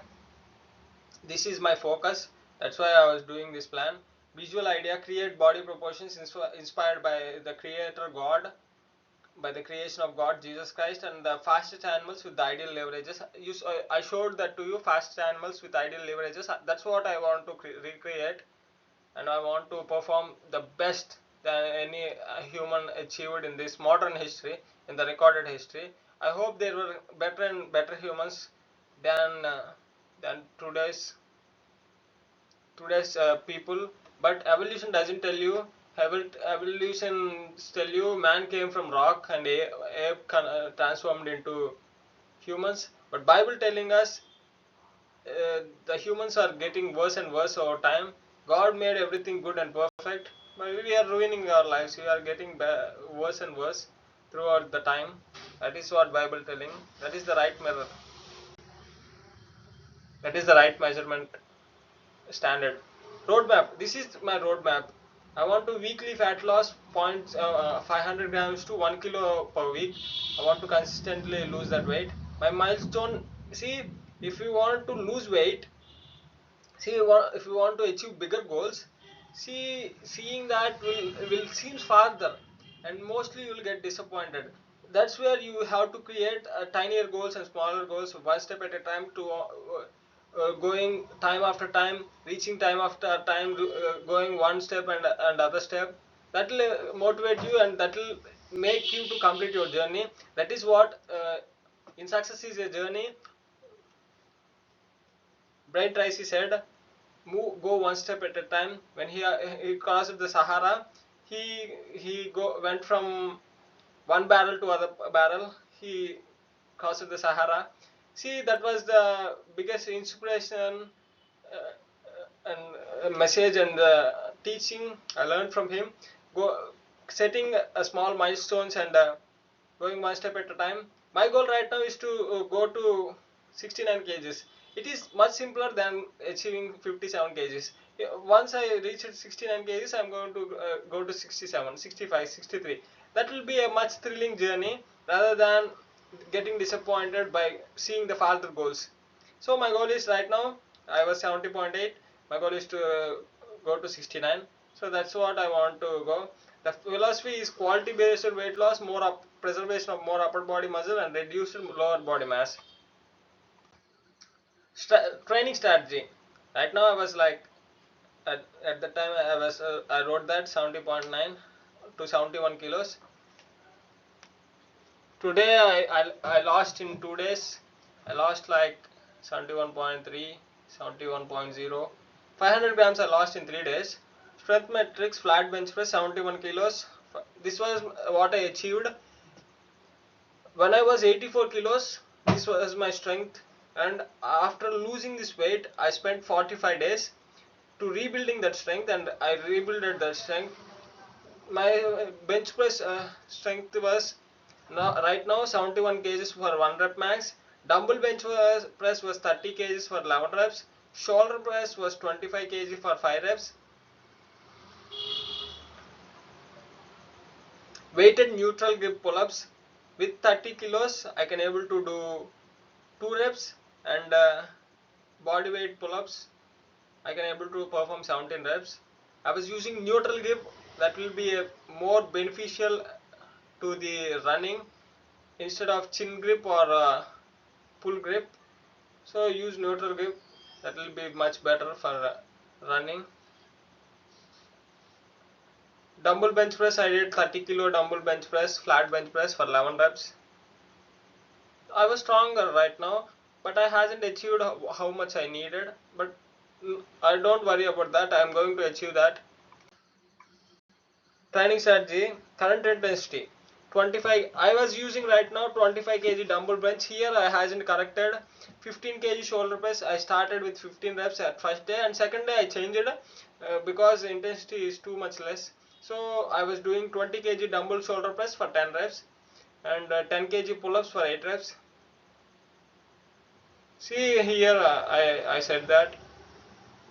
This is my focus. That's why I was doing this plan. Visual idea: create body proportions inspired by the creator God, by the creation of God Jesus Christ, and the fastest animals with the ideal leverages. I showed that to you, fastest animals with ideal leverages. That's what I want to recreate, and I want to perform the best that any human achieved in this modern history, in the recorded history. I hope there were better and better humans than today's people. But evolution doesn't tell you. Evolution tell you man came from rock and ape transformed into humans. But Bible telling us the humans are getting worse and worse over time. God made everything good and perfect, but we are ruining our lives. We are getting worse and worse throughout the time. That is what Bible telling. That is the right mirror. That is the right measurement standard. Roadmap. This is my roadmap. I want to weekly fat loss 500 grams to 1 kilo per week. I want to consistently lose that weight. My milestone. See, if you want to lose weight, see, if you want to achieve bigger goals, seeing that will seems farther, and mostly you will get disappointed. That's where you have to create tinier goals and smaller goals, one step at a time, to going time after time, reaching time after time, going one step and other step. That will motivate you, and that will make you to complete your journey. That is what in success is a journey. Brian Tracy said, go one step at a time. When he crossed the Sahara, went from one barrel to other barrel. He crossed the Sahara. See, that was the biggest inspiration, and message and teaching I learned from him. Go setting a small milestones and going one step at a time. My goal right now is to go to 69 kgs. It is much simpler than achieving 57 kgs. Once I reach 69 kgs, I'm going to go to 67, 65, 63. That will be a much thrilling journey rather than getting disappointed by seeing the farther goals. So my goal is right now, I was 70.8. My goal is to go to 69. So that's what I want to go. The philosophy is quality-based weight loss, preservation of more upper body muscle, and reduced lower body mass. Training strategy. Right now, I was like at the time I wrote that 70.9 to 71 kilos. Today I lost in 2 days. I lost like 71.3, 71.0, 500 grams I lost in 3 days. Strength metrics, flat bench press 71 kilos. This was what I achieved when I was 84 kilos. This was my strength, and after losing this weight I spent 45 days to rebuilding that strength, and I rebuilt that strength. My bench press strength was right now 71 kgs for 1 rep max. Dumbbell press was 30 kgs for 11 reps. Shoulder press was 25 kg for 5 reps. Weighted neutral grip pull-ups with 30 kilos I can able to do 2 reps, and body weight pull-ups I can able to perform 17 reps. I was using neutral grip, that will be more beneficial to the running instead of chin grip or pull grip. So use neutral grip, that will be much better for running. Dumbbell bench press, I did 30 kilo dumbbell bench press, flat bench press for 11 reps. I was stronger right now, but I hasn't achieved how much I needed, but I don't worry about that. I am going to achieve that. Training strategy, current intensity 25. I was using right now 25 kg dumbbell bench. Here I hasn't corrected. 15 kg shoulder press. I started with 15 reps at first day, and second day I changed it because intensity is too much less. So I was doing 20 kg dumbbell shoulder press for 10 reps, and 10 kg pull-ups for 8 reps. See here, I said that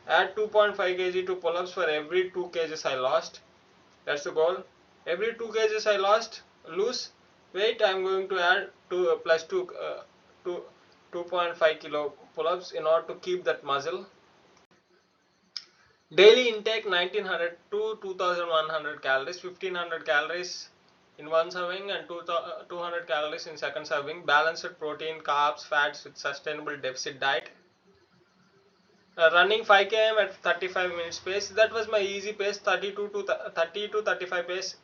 add 2.5 kg to pull-ups for every 2 kgs I lost. That's the goal. Every 2 kgs I lose weight, I am going to add 2 plus 2 2.5 kilo pull-ups in order to keep that muscle. Daily intake 1900 to 2100 calories, 1500 calories in one serving and 200 calories in second serving. Balanced protein, carbs, fats with sustainable deficit diet. Running 5 km at 35 minutes pace. That was my easy pace, 30 to 35 pace.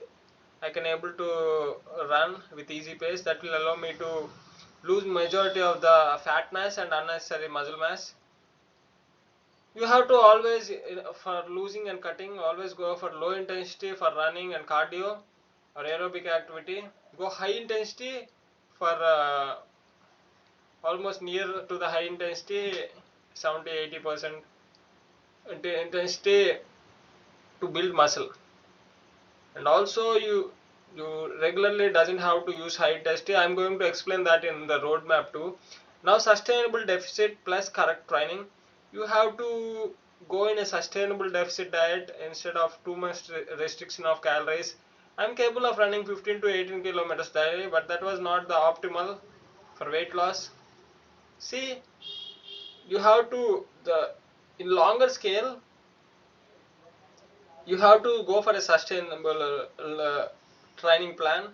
I can able to run with easy pace. That will allow me to lose majority of the fat mass and unnecessary muscle mass. You have to always, for losing and cutting, always go for low intensity for running and cardio or aerobic activity. Go high intensity for almost near to the high intensity, 70-80% intensity to build muscle. And also you regularly doesn't have to use high intensity. I'm going to explain that in the roadmap too. Now sustainable deficit plus correct training. You have to go in a sustainable deficit diet instead of too much restriction of calories. I'm capable of running 15 to 18 kilometers daily, but that was not the optimal for weight loss. See, you have to the in longer scale you have to go for a sustainable training plan.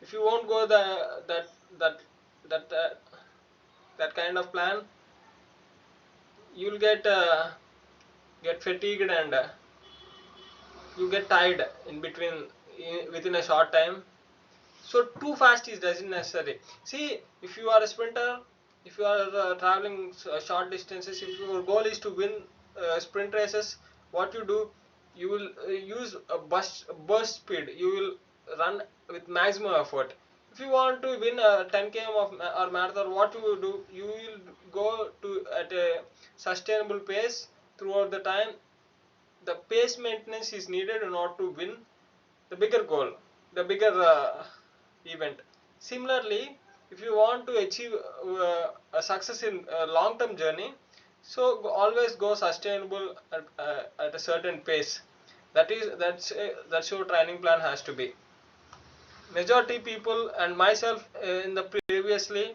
If you won't go that that uh, that kind of plan, you'll get fatigued, and you get tired in between within a short time. So too fast is doesn't necessary. See, if you are a sprinter, if you are traveling short distances, if your goal is to win sprint races, what you do, you will use a burst speed. You will run with maximum effort. If you want to win a 10 km or marathon, what you will do, you will go to at a sustainable pace throughout the time. The pace maintenance is needed in order to win the bigger goal, the bigger event. Similarly, if you want to achieve a success in a long-term journey, so always go sustainable at a certain pace. That's your training plan has to be. Majority people and myself in the previously,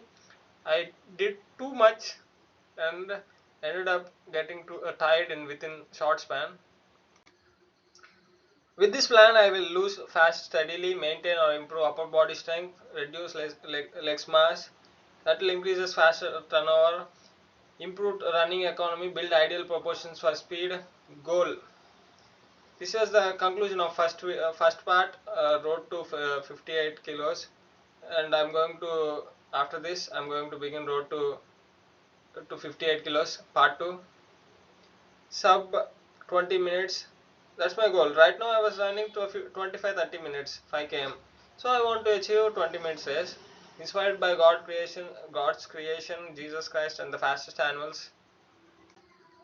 I did too much and ended up getting too tired in within short span. With this plan, I will lose fast steadily, maintain or improve upper body strength, reduce legs mass. That will increases faster turnover, improved running economy, build ideal proportions for speed. Goal. This was the conclusion of first part, road to 58 kilos, and I'm going to, after this I'm going to begin road to 58 kilos part 2, sub 20 minutes. That's my goal. Right now I was running to 25-30 minutes 5 km, so I want to achieve 20 minutes race, inspired by God's creation, Jesus Christ and the fastest animals.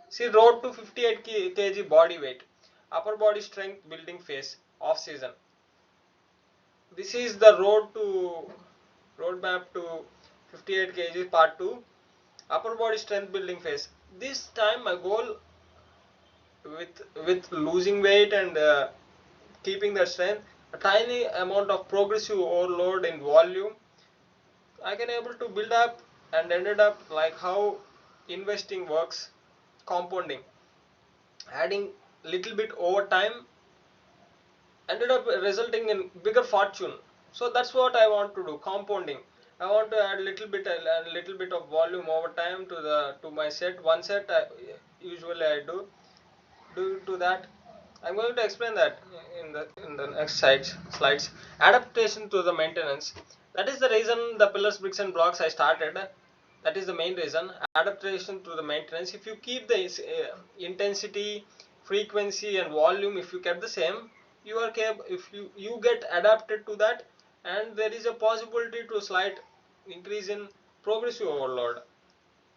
See, road to 58 kg body weight, upper body strength building phase, off season. This is the roadmap to 58 kg part 2, upper body strength building phase. This time my goal, with losing weight and keeping the strength, a tiny amount of progressive overload in volume, I can able to build up and ended up like how investing works, compounding, adding little bit over time ended up resulting in bigger fortune. So that's what I want to do, compounding. I want to add little bit of volume over time to my set. One set usually I do to that. I'm going to explain that in the next slides. Adaptation to the maintenance. That is the reason the pillars, bricks and blocks I started. That is the main reason. Adaptation to the maintenance. If you keep the intensity, frequency and volume, if you kept the same, you are if you get adapted to that, and there is a possibility to slight increase in progressive overload.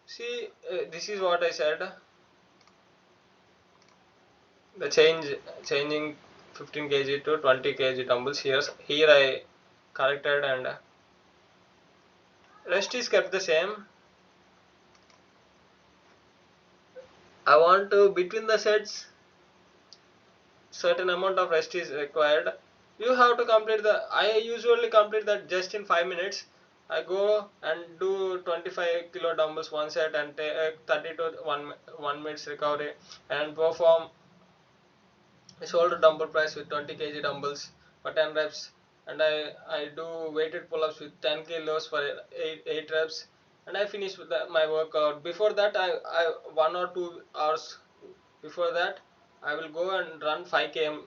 See, this is what I said. The changing 15 kg to 20 kg dumbbells. Here I corrected, and rest is kept the same. I want to, between the sets, certain amount of rest is required. You have to complete the, I usually complete that just in 5 minutes. I go and do 25 kilo dumbbells one set and take 30 to 1 minutes recovery, and perform shoulder dumbbell press with 20 kg dumbbells for 10 reps, and I do weighted pull-ups with 10 kilos for 8 reps, and I finish with my workout. Before that, I 1 or 2 hours before that, I will go and run 5 km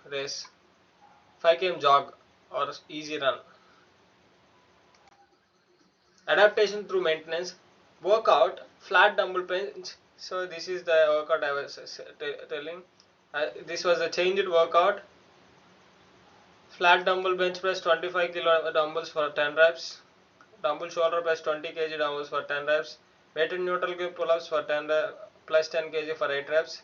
race, 5 km jog or easy run. Adaptation through maintenance. Workout, flat dumbbell bench. So this is the workout I was telling. This was a changed workout. Flat dumbbell bench press 25 kilo dumbbells for 10 reps. Dumbbell shoulder press 20 kg dumbbells for 10 reps. Weighted neutral grip pull-ups for 10 plus 10 kg for 8 reps.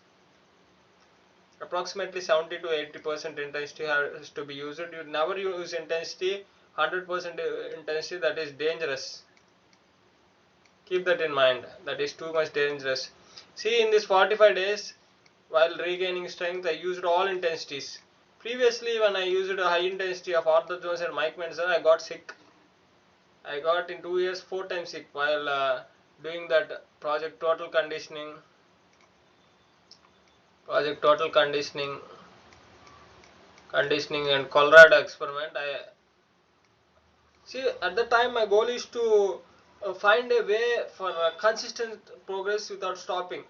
Approximately 70 to 80% intensity has to be used. You never use intensity 100% intensity, that is dangerous. Keep that in mind. That is too much dangerous. See, in this 45 days, while regaining strength, I used all intensities. Previously, when I used a high intensity of Arthur Jones and Mike Menzer, I got sick. I got in 2 years 4 times sick while doing that project total conditioning and Colorado experiment. I see, at the time my goal is to find a way for consistent progress without stopping.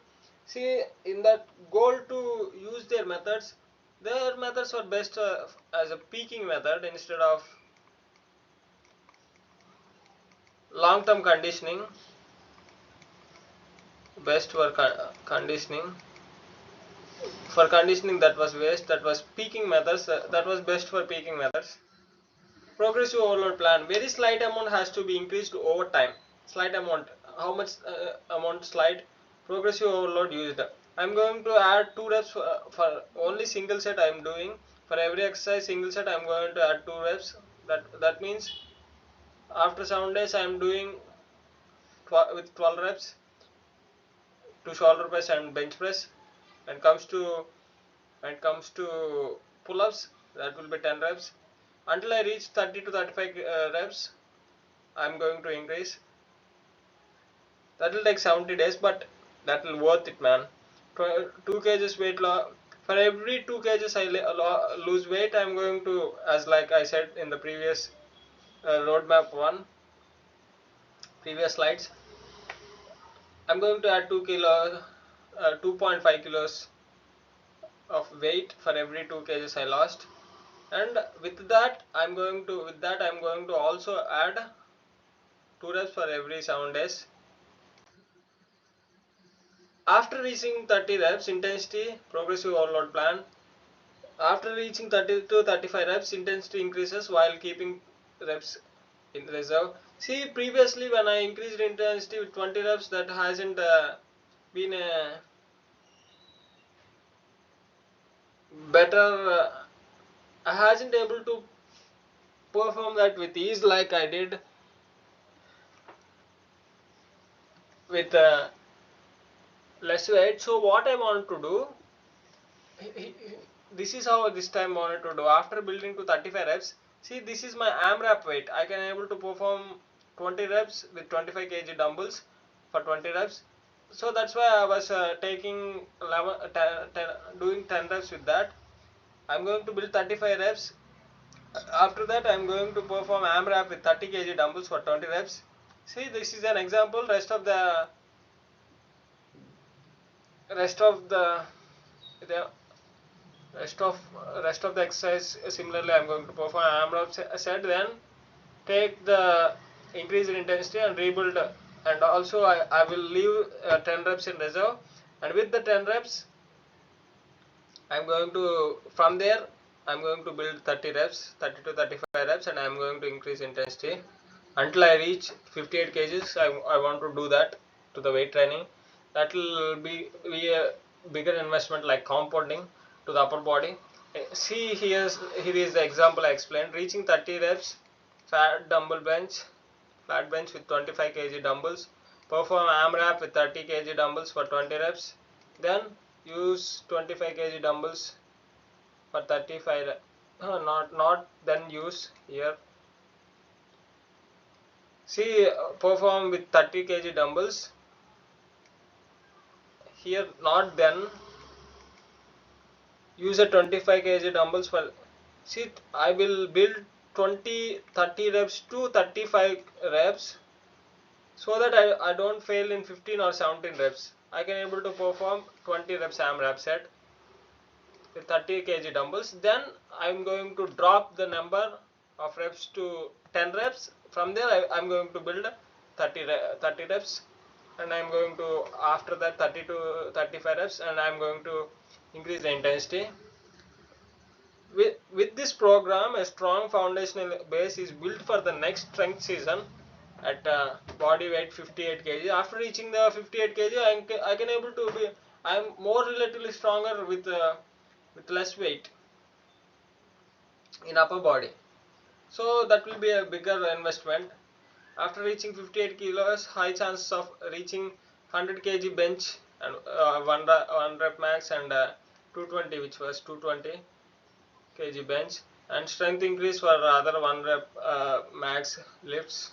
See, in that goal to use their methods were best as a peaking method instead of long term conditioning. Best for conditioning. For conditioning, that was waste. That was peaking methods. That was best for peaking methods. Progressive overload plan. Very slight amount has to be increased over time. Slight amount. How much amount slight? Progressive overload used. I'm going to add 2 reps for only single set I am doing. For every exercise single set I am going to add 2 reps. That means after 7 days I am doing with 12 reps to shoulder press and bench press. When it comes to pull-ups, that will be 10 reps. Until I reach 30 to 35 reps, I'm going to increase. That will take 70 days, but that will worth it, man. 2 kgs weight loss For every 2 kgs I lose weight, I'm going to, as like I said in the previous roadmap one, previous slides, I'm going to add 2 kilos, 2.5 kilos of weight for every 2 kgs I lost. And with that I'm going to also add 2 reps for every 7 days. After reaching 30 reps intensity progressive overload plan, after reaching 30 to 35 reps intensity increases while keeping reps in reserve. See, previously when I increased intensity with 20 reps, that hasn't been a better, I hasn't able to perform that with ease like I did with less weight. So what I want to do, this is how this time I wanted to do. After building to 35 reps, see, this is my AMRAP weight. I can able to perform 20 reps with 25 kg dumbbells for 20 reps. So that's why I was taking 11, 10, doing 10 reps with that. I'm going to build 35 reps. After that I'm going to perform AMRAP with 30 kg dumbbells for 20 reps. See, this is an example. Rest of the rest of the exercise similarly I'm going to perform AMRAP set, then take the increase in intensity and rebuild, and also I will leave 10 reps in reserve, and with the 10 reps I'm going to, from there I'm going to build 30 reps, 30 to 35 reps, and I'm going to increase intensity until I reach 58 kgs. I want to do that to the weight training. That will be a bigger investment like compounding to the upper body. See, here is the example I explained. Reaching 30 reps, flat bench with 25 kg dumbbells. Perform AMRAP with 30 kg dumbbells for 20 reps. Then use 25 kg dumbbells for 35 reps. Not then use here. See, perform with 30 kg dumbbells. Here not then use a 25 kg dumbbells for. See, I will build 30 reps to 35 reps so that I don't fail in 15 or 17 reps. I can able to perform 20 reps AMRAP set with 30 kg dumbbells. Then I'm going to drop the number of reps to 10 reps. From there I'm going to build 30 reps, and I'm going to, after that, 30 to 35 reps, and I'm going to increase the intensity. With this program, a strong foundational base is built for the next strength season at body weight 58 kg. After reaching the 58 kg, I can able to be, I'm more relatively stronger with less weight in upper body. So that will be a bigger investment. After reaching 58 kilos, high chances of reaching 100 kg bench and one rep max, and 220, which was 220 kg bench, and strength increase for other 1 rep max lifts.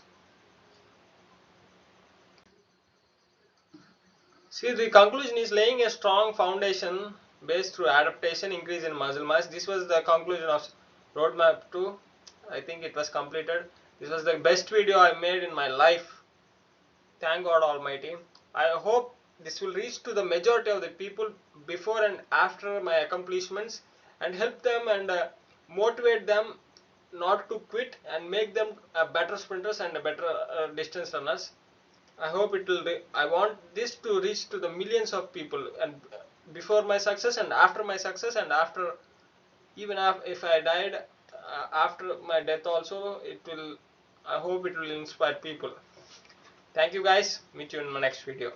See, the conclusion is laying a strong foundation based through adaptation, increase in muscle mass. This was the conclusion of roadmap 2. I think it was completed. This was the best video I made in my life. Thank God Almighty. I hope this will reach to the majority of the people before and after my accomplishments, and help them and motivate them not to quit, and make them better sprinters and better distance runners. I hope it will. I want this to reach to the millions of people, and before my success and after my success, and after, even if I died, after my death also, it will. I hope it will inspire people. Thank you guys. Meet you in my next video.